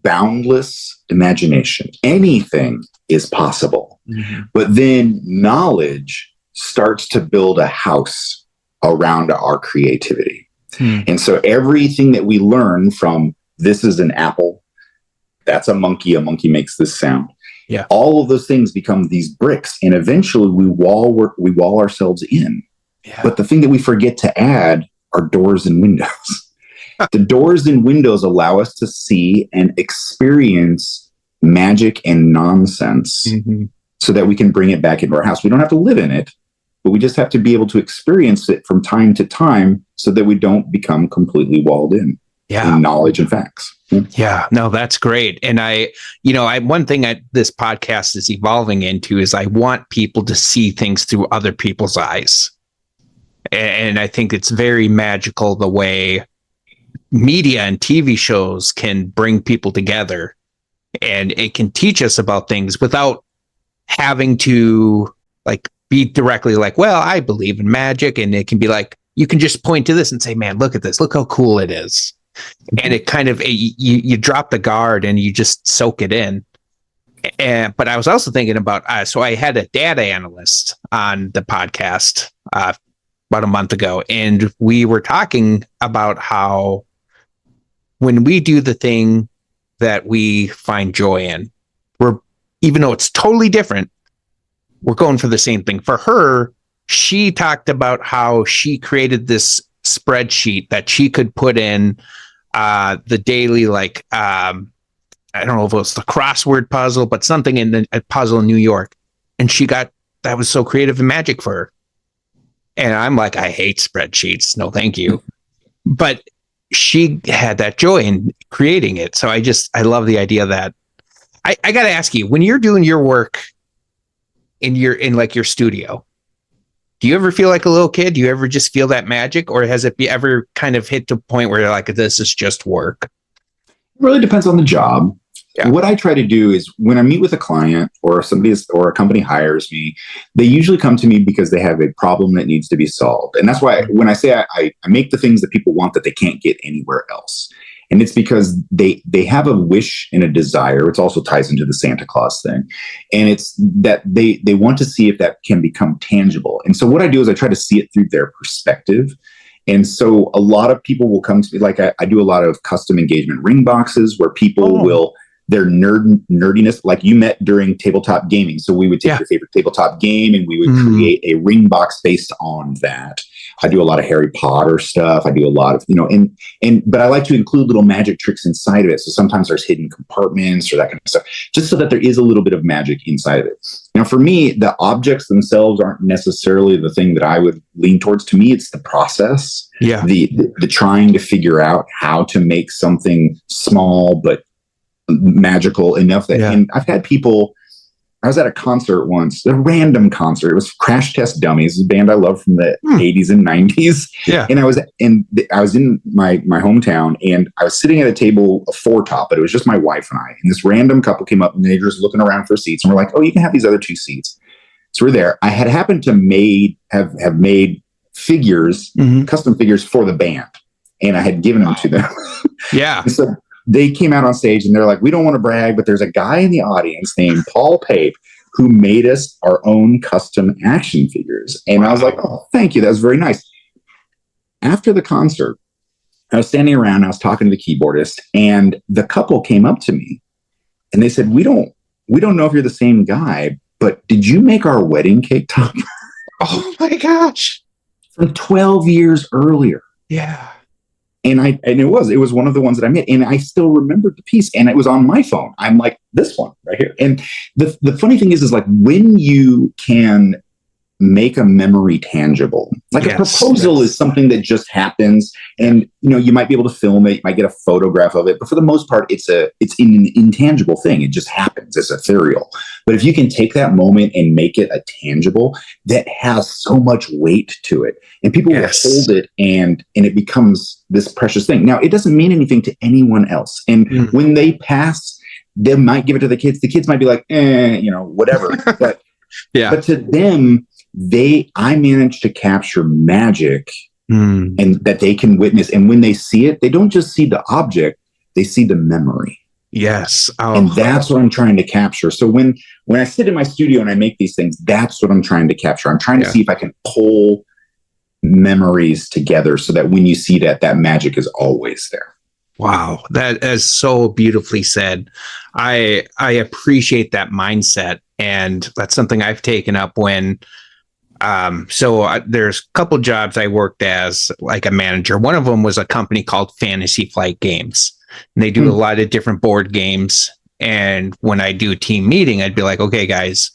Speaker 6: boundless imagination. Anything is possible. Mm-hmm. But then knowledge starts to build a house around our creativity. And so everything that we learn from, this is an apple, that's a monkey makes this sound.
Speaker 2: Yeah.
Speaker 6: All of those things become these bricks, and eventually we wall ourselves in. Yeah. But the thing that we forget to add are doors and windows. The doors and windows allow us to see and experience magic and nonsense so that we can bring it back into our house. We don't have to live in it, but we just have to be able to experience it from time to time so that we don't become completely walled in knowledge and facts.
Speaker 2: Yeah, no, that's great. And one thing this podcast is evolving into is I want people to see things through other people's eyes. And I think it's very magical the way media and TV shows can bring people together, and it can teach us about things without having to like be directly like, well, I believe in magic. And it can be like, you can just point to this and say, man, look at this, look how cool it is. And it kind of, you drop the guard and you just soak it in. But I was also thinking about, so I had a data analyst on the podcast about a month ago, and we were talking about how when we do the thing that we find joy in, even though it's totally different, we're going for the same thing. For her, she talked about how she created this spreadsheet that she could put in the daily, like, I don't know if it was the crossword puzzle, but something in a puzzle in New York. And that was so creative and magic for her. And I'm like, I hate spreadsheets. No, thank you. But she had that joy in creating it. So I love the idea that I got to ask you, when you're doing your work in your studio, do you ever feel like a little kid? Do you ever just feel that magic, or has it ever kind of hit the point where you're like, this is just work?
Speaker 6: It really depends on the job. Yeah. What I try to do is when I meet with a client or a company hires me, they usually come to me because they have a problem that needs to be solved. And that's why when I say I make the things that people want that they can't get anywhere else. And it's because they have a wish and a desire. It also ties into the Santa Claus thing. And it's that they want to see if that can become tangible. And so what I do is I try to see it through their perspective. And so a lot of people will come to me, like I do a lot of custom engagement ring boxes where people will, their nerdiness, like you met during tabletop gaming. So we would take your favorite tabletop game and we would create a ring box based on that. I do a lot of Harry Potter stuff. I do a lot of, but I like to include little magic tricks inside of it. So sometimes there's hidden compartments or that kind of stuff, just so that there is a little bit of magic inside of it. Now, for me, the objects themselves aren't necessarily the thing that I would lean towards. To me, it's the process, the trying to figure out how to make something small, but magical enough that, and I've had people, I was at a concert once, a random concert. It was Crash Test Dummies, a band I love from the 80s and 90s. Yeah. And I was in my hometown, and I was sitting at a table, a 4-top, but it was just my wife and I. And this random couple came up and they were just looking around for seats. And we're like, oh, you can have these other 2 seats. So we're there. I had happened to have made figures, custom figures for the band, and I had given them to them.
Speaker 2: Yeah.
Speaker 6: So they came out on stage and they're like, we don't want to brag, but there's a guy in the audience named Paul Pape who made us our own custom action figures. And I was like, oh, thank you. That was very nice. After the concert, I was standing around, I was talking to the keyboardist, and the couple came up to me and they said, we don't know if you're the same guy, but did you make our wedding cake top?
Speaker 2: Oh my gosh.
Speaker 6: From 12 years earlier.
Speaker 2: Yeah.
Speaker 6: And it was one of the ones that I made, and I still remembered the piece, and it was on my phone. I'm like, this one right here. And the funny thing is like when you can make a memory tangible, like a proposal is something that just happens, and you might be able to film it, you might get a photograph of it, but for the most part, it's an intangible thing. It just happens. It's ethereal. But if you can take that moment and make it a tangible, that has so much weight to it, and people will hold it, and it becomes this precious thing. Now, it doesn't mean anything to anyone else, and when they pass, they might give it to the kids. The kids might be like, whatever. But but to them, I managed to capture magic and that they can witness. And when they see it, they don't just see the object, they see the memory.
Speaker 2: Yes. Oh.
Speaker 6: And that's what I'm trying to capture. So when I sit in my studio and I make these things, that's what I'm trying to capture. I'm trying to see if I can pull memories together so that when you see that magic is always there.
Speaker 2: Wow. That is so beautifully said. I appreciate that mindset. And that's something I've taken up when there's a couple jobs I worked as like a manager. One of them was a company called Fantasy Flight Games, and they do a lot of different board games. And when I do a team meeting, I'd be like, okay, guys,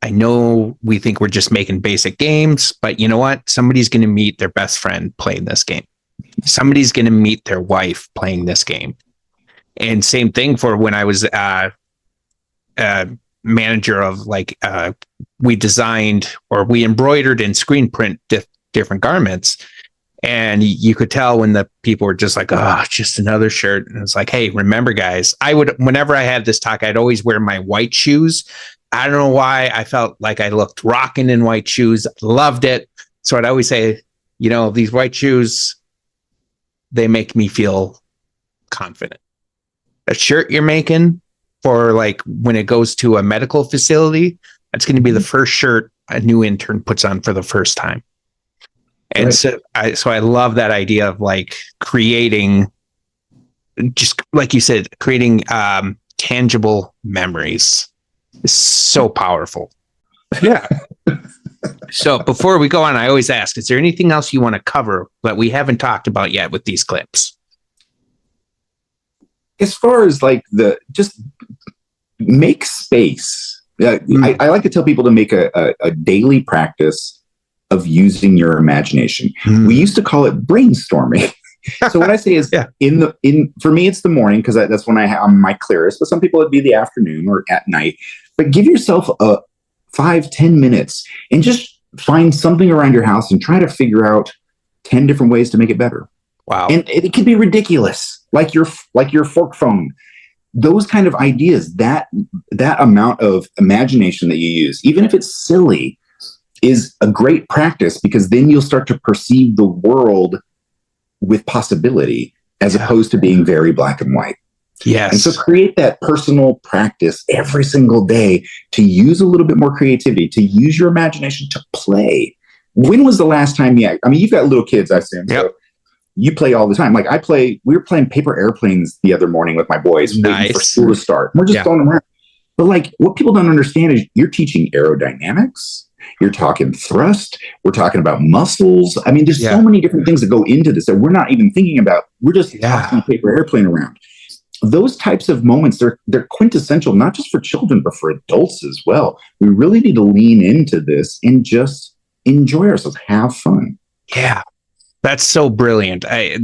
Speaker 2: I know we think we're just making basic games, but you know what? Somebody's going to meet their best friend playing this game. Somebody's going to meet their wife playing this game. And same thing for when I was manager of we designed or we embroidered and screen print different garments, and you could tell when the people were just like, oh, just another shirt. And it's like, hey, remember guys, whenever I had this talk, I'd always wear my white shoes. I don't know why. I felt like I looked rocking in white shoes. Loved it. So I'd always say, these white shoes, they make me feel confident. A shirt you're making for when it goes to a medical facility, that's going to be the first shirt a new intern puts on for the first time. And so I love that idea of creating, just like you said, creating tangible memories is so powerful. Yeah. So before we go on, I always ask, is there anything else you want to cover that we haven't talked about yet with these clips?
Speaker 6: As far as just make space. I like to tell people to make a daily practice of using your imagination. We used to call it brainstorming. So what I say is for me, it's the morning because that's when I'm my clearest, but some people it'd be the afternoon or at night. But give yourself 5-10 minutes and just find something around your house and try to figure out 10 different ways to make it better.
Speaker 2: Wow.
Speaker 6: And it could be ridiculous, like your fork phone. Those kind of ideas, that amount of imagination that you use, even if it's silly, is a great practice because then you'll start to perceive the world with possibility as opposed to being very black and white.
Speaker 2: Yes.
Speaker 6: And so create that personal practice every single day to use a little bit more creativity, to use your imagination to play. When was the last time you've got little kids, I assume.
Speaker 2: Yep.
Speaker 6: So you play all the time. We were playing paper airplanes the other morning with my boys waiting for school to start. We're just throwing them around. But what people don't understand is you're teaching aerodynamics. You're talking thrust. We're talking about muscles. I mean, there's so many different things that go into this that we're not even thinking about. We're just tossing a paper airplane around. Those types of moments, they're quintessential, not just for children, but for adults as well. We really need to lean into this and just enjoy ourselves, have fun.
Speaker 2: Yeah. That's so brilliant. I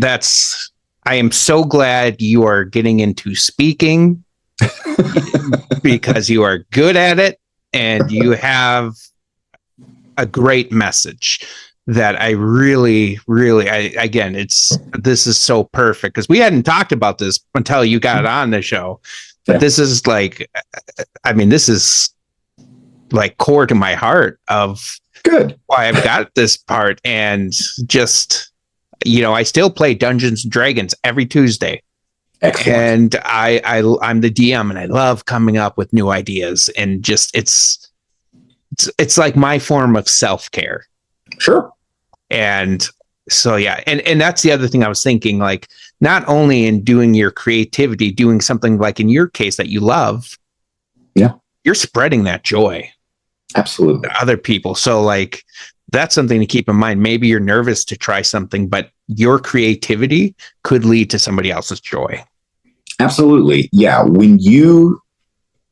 Speaker 2: am so glad you are getting into speaking because you are good at it and you have a great message that I really, again, this is so perfect because we hadn't talked about this until you got on the show, but this is like core to my heart of
Speaker 6: Good.
Speaker 2: why I've got this part. And just, I still play Dungeons and Dragons every Tuesday.
Speaker 6: Excellent.
Speaker 2: And I'm the DM, and I love coming up with new ideas, and just it's like my form of self-care.
Speaker 6: Sure.
Speaker 2: And so, yeah. And that's the other thing I was thinking, like, not only in doing your creativity, doing something like in your case that you love, you're spreading that joy.
Speaker 6: Absolutely.
Speaker 2: To other people. So, like, that's something to keep in mind. Maybe you're nervous to try something, but your creativity could lead to somebody else's joy.
Speaker 6: Absolutely. Yeah. When you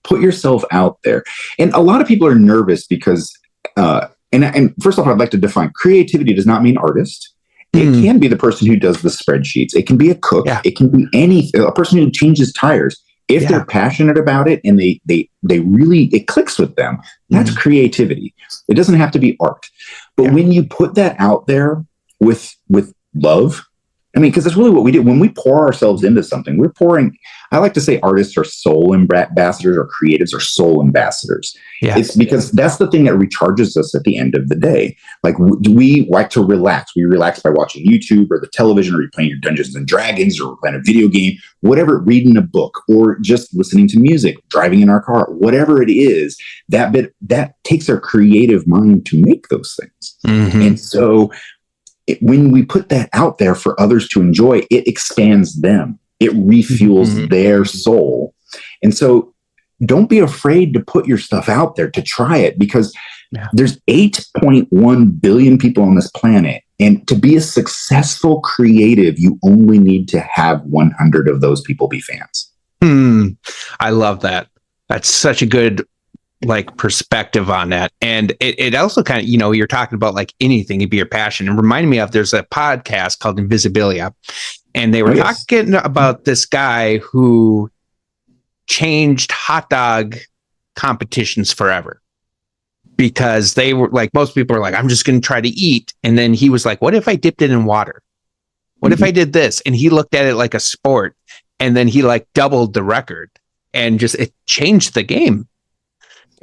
Speaker 6: put yourself out there, and a lot of people are nervous because, and first off, I'd like to define creativity does not mean artist. It can be the person who does the spreadsheets. It can be a cook. It can be a person who changes tires. If they're passionate about it and they really, it clicks with them, that's creativity. It doesn't have to be art. But when you put that out there with love, I mean, because that's really what we do. When we pour ourselves into something, we're pouring, I like to say artists are soul ambassadors, or creatives are soul ambassadors.
Speaker 2: Yeah.
Speaker 6: It's because that's the thing that recharges us at the end of the day. Like, we like to relax. We relax by watching YouTube or the television, or you're playing your Dungeons and Dragons, or playing a video game, whatever, reading a book, or just listening to music, driving in our car, whatever it is, that takes our creative mind to make those things. And so when we put that out there for others to enjoy, it expands them. It refuels their soul. And so don't be afraid to put your stuff out there, to try it, because there's 8.1 billion people on this planet. And to be a successful creative, you only need to have 100 of those people be fans.
Speaker 2: I love that. That's such a good perspective on that. And it also kind of, you're talking about like anything could be your passion. And reminded me of, there's a podcast called Invisibilia, and they were talking about this guy who changed hot dog competitions forever, because they were like, most people are like, I'm just going to try to eat. And then he was like, what if I dipped it in water? What if I did this? And he looked at it like a sport, and then he doubled the record, and just, it changed the game.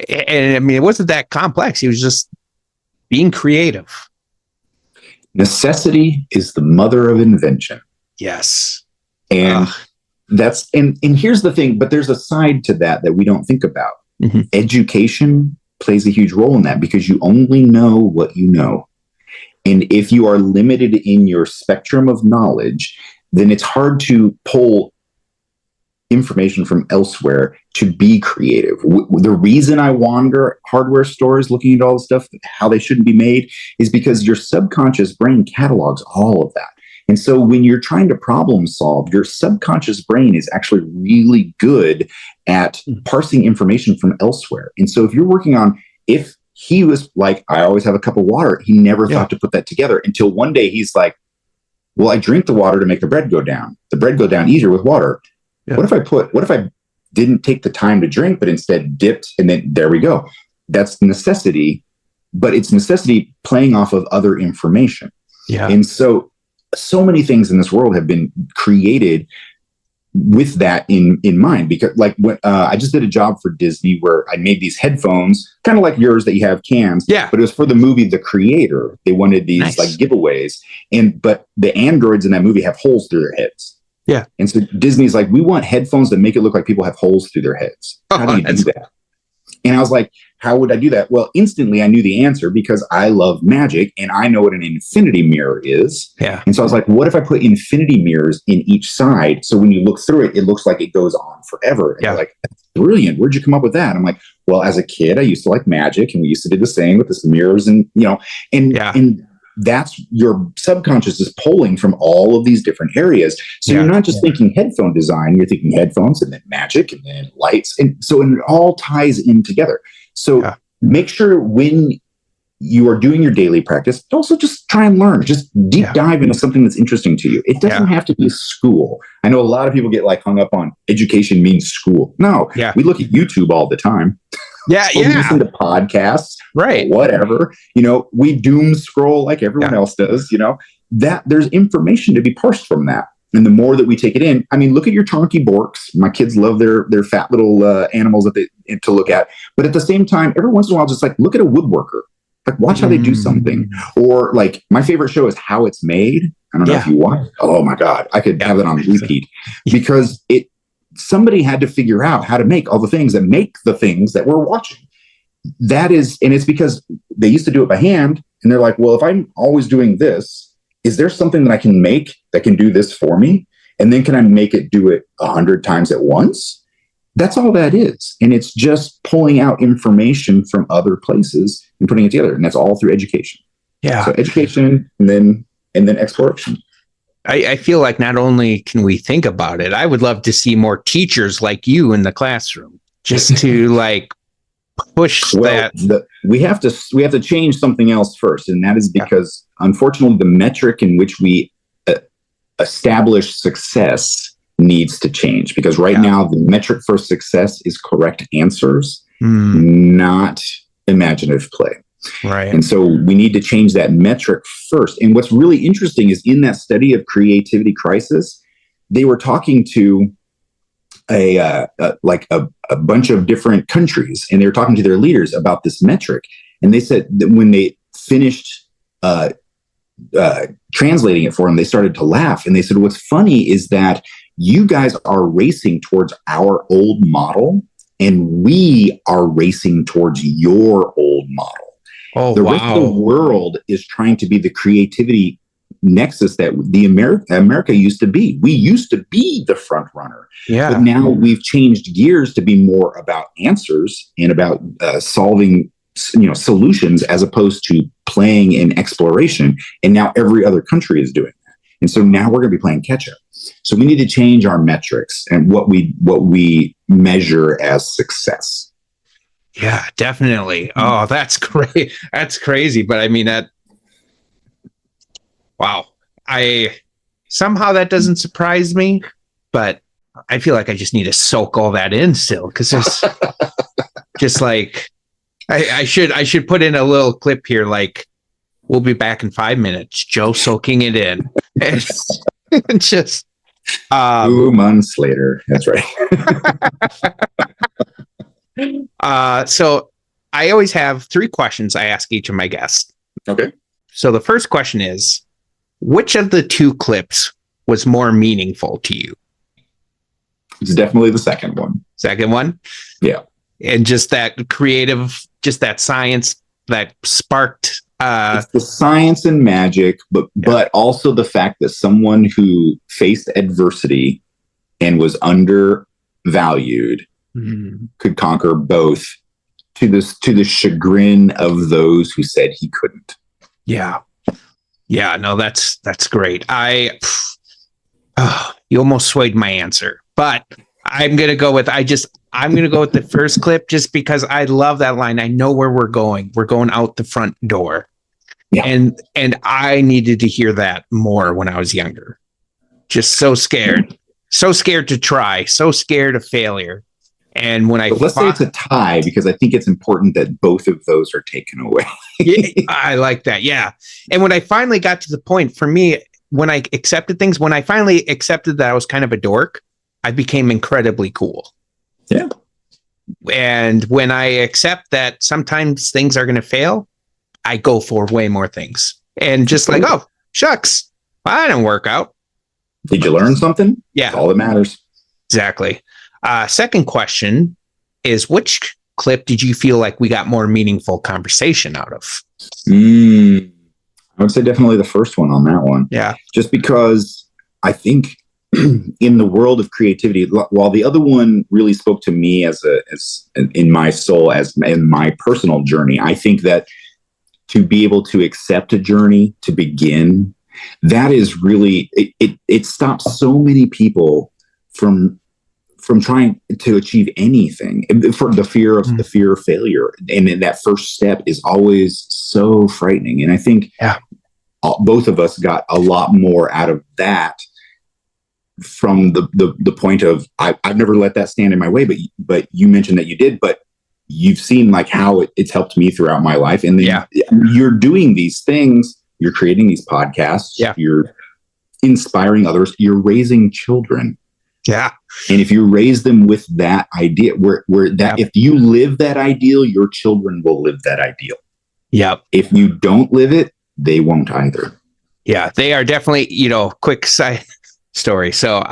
Speaker 2: And I mean, it wasn't that complex. He was just being creative.
Speaker 6: Necessity is the mother of invention.
Speaker 2: Yes.
Speaker 6: And that's, and here's the thing, but there's a side to that we don't think about. Education plays a huge role in that, because you only know what you know. And if you are limited in your spectrum of knowledge, then it's hard to pull information from elsewhere to be creative. The reason I wander hardware stores looking at all the stuff, how they shouldn't be made, is because your subconscious brain catalogs all of that. And so when you're trying to problem solve, your subconscious brain is actually really good at parsing information from elsewhere. And so if you're working on, if he was like, I always have a cup of water, he never thought to put that together until one day he's like, well, I drink the water to make the bread go down. The bread go down easier with water. What if I didn't take the time to drink, but instead dipped, and then there we go. That's necessity, but it's necessity playing off of other information. And so many things in this world have been created with that in mind, because when I just did a job for Disney where I made these headphones, kind of like yours that you have cans, but it was for the movie The Creator. They wanted these giveaways, but the androids in that movie have holes through their heads. And so Disney's like, we want headphones that make it look like people have holes through their heads. How do you do that? And I was like, how would I do that? Well, instantly I knew the answer, because I love magic and I know what an infinity mirror is. And so I was like, what if I put infinity mirrors in each side? So when you look through it, it looks like it goes on forever. And they're like, that's brilliant. Where'd you come up with that? I'm like, well, as a kid, I used to like magic, and we used to do the same with this mirrors, and and that's your subconscious is pulling from all of these different areas. So you're not just thinking headphone design, you're thinking headphones, and then magic, and then lights. And so it all ties in together. So make sure when you are doing your daily practice, also just try and learn, just deep dive into something that's interesting to you. It doesn't have to be school. I know a lot of people get hung up on education means school. No, we look at YouTube all the time. We listen to podcasts, whatever, we doom scroll like everyone else does, that there's information to be parsed from that. And the more that we take it in, I mean, look at your chunky borks. My kids love their fat little animals that they to look at. But at the same time, every once in a while, just like look at a woodworker. Like watch how they do something. Or like my favorite show is How It's Made. I don't know if you watch. Oh my God, I could have it on repeat because somebody had to figure out how to make all the things that make the things that we're watching. That is, and it's because they used to do it by hand, and they're like, well, if I'm always doing this, is there something that I can make that can do this for me? And then can I make it do it 100 times at once? That's all that is. And it's just pulling out information from other places and putting it together. And that's all through education.
Speaker 2: Yeah.
Speaker 6: So education and then exploration.
Speaker 2: I feel like not only can we think about it, I would love to see more teachers like you in the classroom just to like push that.
Speaker 6: We have to change something else first. And that is because unfortunately the metric in which we establish success needs to change, because right now the metric for success is correct answers, not imaginative play.
Speaker 2: Right.
Speaker 6: And so we need to change that metric first. And what's really interesting is in that study of creativity crisis, they were talking to a bunch of different countries, and they were talking to their leaders about this metric. And they said that when they finished translating it for them, they started to laugh. And they said, what's funny is that you guys are racing towards our old model, and we are racing towards your old model.
Speaker 2: Oh,
Speaker 6: the rest of the world is trying to be the creativity nexus that America used to be. We used to be the front runner.
Speaker 2: Yeah.
Speaker 6: But now we've changed gears to be more about answers and about solving solutions as opposed to playing in exploration. And now every other country is doing that. And so now we're going to be playing catch up. So we need to change our metrics and what we measure as success.
Speaker 2: Yeah, definitely. Oh, that's great. That's crazy. But I mean wow. Somehow that doesn't surprise me, but I feel like I just need to soak all that in still, because there's just like I should put in a little clip here, like we'll be back in 5 minutes, Joe soaking it in. And just
Speaker 6: 2 months later. That's right.
Speaker 2: So I always have 3 questions I ask each of my guests.
Speaker 6: Okay.
Speaker 2: So the first question is, which of the 2 clips was more meaningful to you?
Speaker 6: It's definitely the second one.
Speaker 2: Second one?
Speaker 6: Yeah.
Speaker 2: And just that creative, just that science that sparked.
Speaker 6: It's the science and magic, but also the fact that someone who faced adversity and was undervalued could conquer both to the chagrin of those who said he couldn't.
Speaker 2: Yeah. Yeah, no, that's great. You almost swayed my answer, but I'm going to go with the first clip just because I love that line. I know where we're going. We're going out the front door. Yeah. And I needed to hear that more when I was younger. Just so scared to try, so scared of failure. And when
Speaker 6: let's say it's a tie, because I think it's important that both of those are taken away.
Speaker 2: Yeah, I like that. Yeah. And when I finally got to the point, for me, when I finally accepted that I was kind of a dork, I became incredibly cool.
Speaker 6: Yeah.
Speaker 2: And when I accept that sometimes things are going to fail, I go for way more things. And just like, oh, shucks, I didn't work out.
Speaker 6: Did you learn something?
Speaker 2: Yeah.
Speaker 6: That's all that matters.
Speaker 2: Exactly. Second question is, which clip did you feel like we got more meaningful conversation out of?
Speaker 6: I would say definitely the first one on that one.
Speaker 2: Yeah.
Speaker 6: Just because I think in the world of creativity, while the other one really spoke to me as in my soul, as in my personal journey, I think that to be able to accept a journey, to begin, that is really, it stops so many people from trying to achieve anything, for the fear of failure. And that first step is always so frightening. And I think both of us got a lot more out of that from the point of, I've never let that stand in my way, but you mentioned that you did, but you've seen like how it's helped me throughout my life. And then you're doing these things, you're creating these podcasts, you're inspiring others, you're raising children.
Speaker 2: Yeah.
Speaker 6: And if you raise them with that idea, where that, if you live that ideal, your children will live that ideal.
Speaker 2: Yep.
Speaker 6: If you don't live it, they won't either.
Speaker 2: Yeah, they are definitely, quick side story. So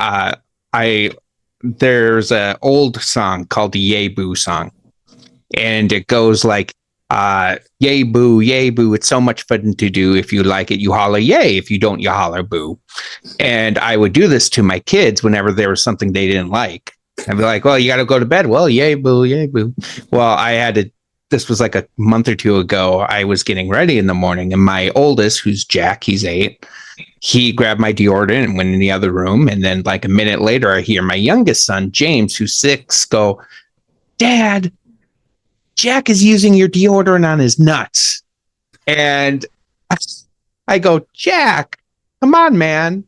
Speaker 2: there's an old song called the Yay Boo song. And it goes like, yay boo, it's so much fun to do. If you like it, you holler yay. If you don't, you holler boo. And I would do this to my kids whenever there was something they didn't like. I'd be like, well, you got to go to bed. Well, yay boo, yay boo. Well, this was like a month or two ago. I was getting ready in the morning, and my oldest, who's Jack, he's 8, he grabbed my deodorant and went in the other room. And then like a minute later, I hear my youngest son, James, who's 6, go, Dad, Jack is using your deodorant on his nuts. And I go, Jack, come on, man.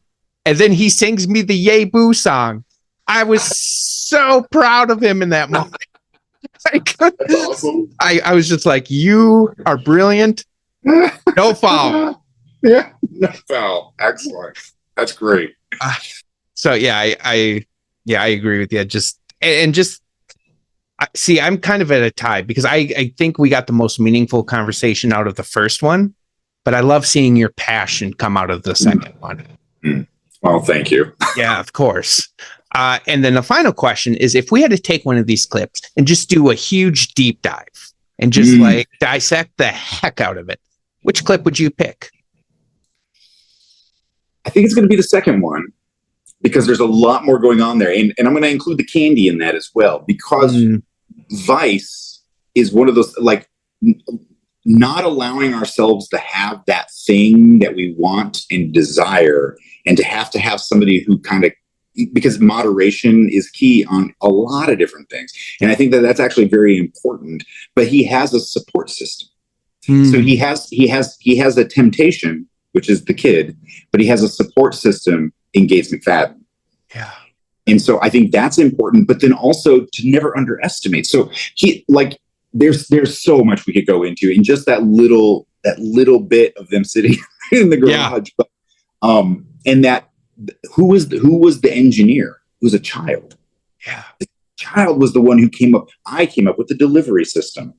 Speaker 2: And then he sings me the Yay Boo song. I was so proud of him in that moment. That's awesome. I was just like, you are brilliant. No foul.
Speaker 6: Yeah, no foul. Excellent. That's great.
Speaker 2: So yeah, I agree with you. See, I'm kind of at a tie because I think we got the most meaningful conversation out of the first one, but I love seeing your passion come out of the second one.
Speaker 6: Well, thank you.
Speaker 2: Yeah, of course. And then the final question is, if we had to take one of these clips and just do a huge deep dive and just like dissect the heck out of it, which clip would you pick?
Speaker 6: I think it's going to be the second one, because there's a lot more going on there. And I'm going to include the candy in that as well, because Vice is one of those, like, not allowing ourselves to have that thing that we want and desire, and to have somebody who kind of, because moderation is key on a lot of different things. And I think that that's actually very important, but he has a support system. So he has a temptation, which is the kid, but he has a support system in Gates McFadden.
Speaker 2: Yeah.
Speaker 6: And so I think that's important, but then also to never underestimate. So there's so much we could go into in just that little bit of them sitting in the garage. Yeah. But, and that who was the engineer? Who was a child.
Speaker 2: Yeah.
Speaker 6: The child was the one who came up with the delivery system.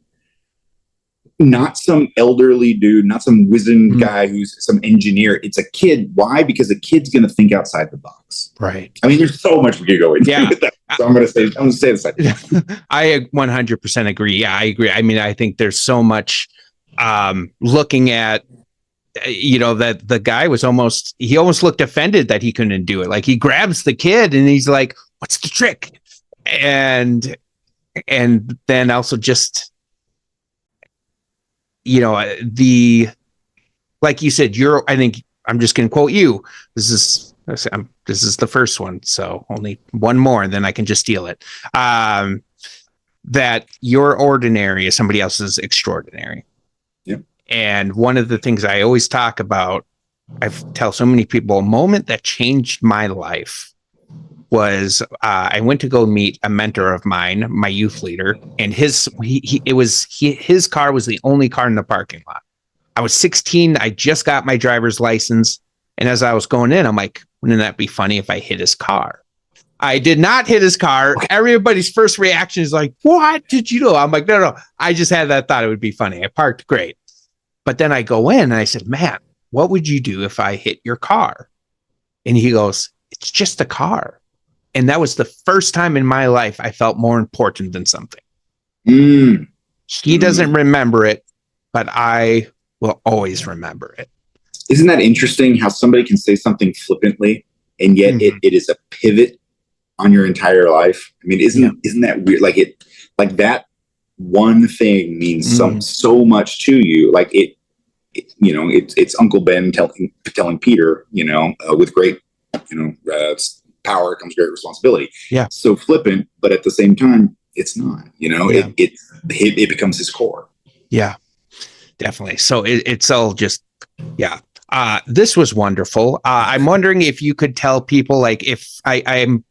Speaker 6: Not some elderly dude, not some wizened guy who's some engineer. It's a kid. Why? Because a kid's going to think outside the box.
Speaker 2: Right.
Speaker 6: I mean, there's so much we could go into.
Speaker 2: Yeah.
Speaker 6: With that. So I'm going to say this.
Speaker 2: I 100% agree. Yeah, I agree. I mean, I think there's so much looking at, that the guy was almost looked offended that he couldn't do it. Like, he grabs the kid and he's like, what's the trick? And then also just, like you said, I think I'm just going to quote you. This is the first one. So only one more, and then I can just steal it. That your ordinary is somebody else's extraordinary.
Speaker 6: Yep.
Speaker 2: And one of the things I always talk about, I tell so many people, a moment that changed my life was I went to go meet a mentor of mine, my youth leader, and his car was the only car in the parking lot. I was 16. I just got my driver's license. And as I was going in, I'm like, wouldn't that be funny if I hit his car? I did not hit his car. Everybody's first reaction is like, what did you do? I'm like, no. I just had that thought it would be funny. I parked great. But then I go in and I said, man, what would you do if I hit your car? And he goes, it's just a car. And that was the first time in my life I felt more important than something. He doesn't remember it, but I will always remember it.
Speaker 6: Isn't that interesting how somebody can say something flippantly and yet it is a pivot on your entire life? I mean, isn't that weird? Like that one thing means so much to you. Like it's Uncle Ben telling Peter, with great, power comes great responsibility.
Speaker 2: Yeah.
Speaker 6: So flippant, but at the same time, it's not. It becomes his core.
Speaker 2: Yeah, definitely. So it's all just, yeah. This was wonderful. I'm wondering if you could tell people, like, if I'm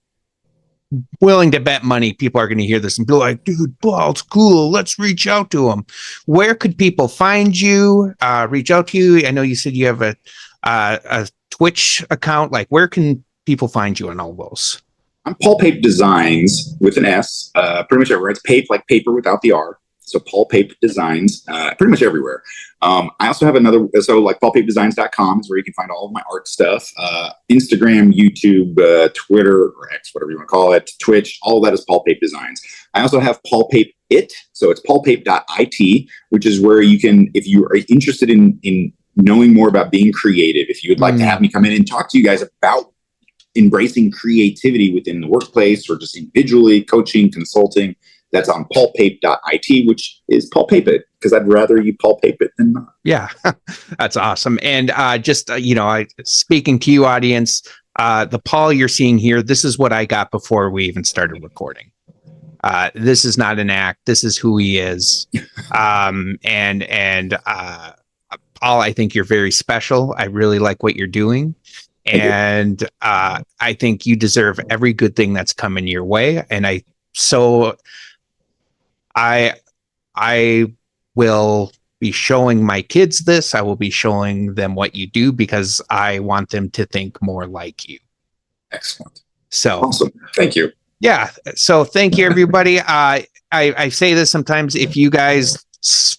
Speaker 2: willing to bet money people are going to hear this and be like, dude, Paul's cool. Let's reach out to him. Where could people find you, reach out to you? I know you said you have a Twitch account. Like, where can people find you on all those?
Speaker 6: I'm Paul Pape Designs with an S, pretty much everywhere. It's Pape like paper without the R. So Paul Pape Designs, pretty much everywhere. I also have another, so like paulpapedesigns.com is where you can find all of my art stuff. Instagram, YouTube, Twitter, or X, whatever you want to call it, Twitch, all of that is Paul Pape Designs. I also have Paul Pape It, so it's paulpape.it, which is where you can, if you are interested in knowing more about being creative, if you would like to have me come in and talk to you guys about embracing creativity within the workplace or just individually, coaching, consulting, that's on paulpape.it, which is Paul Pape it, because I'd rather you Paul Pape it than not.
Speaker 2: Yeah, that's awesome. And speaking to you, audience, the Paul you're seeing here, this is what I got before we even started recording. This is not an act. This is who he is. Paul, I think you're very special. I really like what you're doing. And I think you deserve every good thing that's coming your way. And I will be showing my kids this. I will be showing them what you do because I want them to think more like you.
Speaker 6: Excellent.
Speaker 2: So
Speaker 6: awesome. Thank you.
Speaker 2: Yeah. So thank you, everybody. I say this sometimes, if you guys,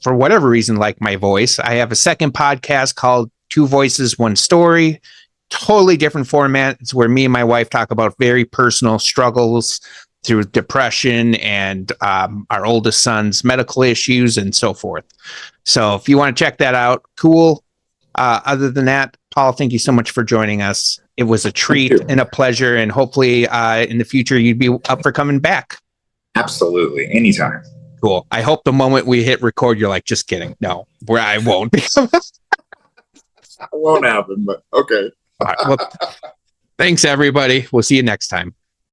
Speaker 2: for whatever reason, like my voice, I have a second podcast called Two Voices, One Story. Totally different format. It's where me and my wife talk about very personal struggles through depression and our oldest son's medical issues and so forth. So if you want to check that out, cool. Other than that, Paul, thank you so much for joining us. It was a treat and a pleasure. And hopefully in the future, you'd be up for coming back.
Speaker 6: Absolutely. Anytime.
Speaker 2: Cool. I hope the moment we hit record, you're like, just kidding. No, where I won't.
Speaker 6: It won't happen, but okay.
Speaker 2: All right, well, thanks, everybody. We'll see you next time.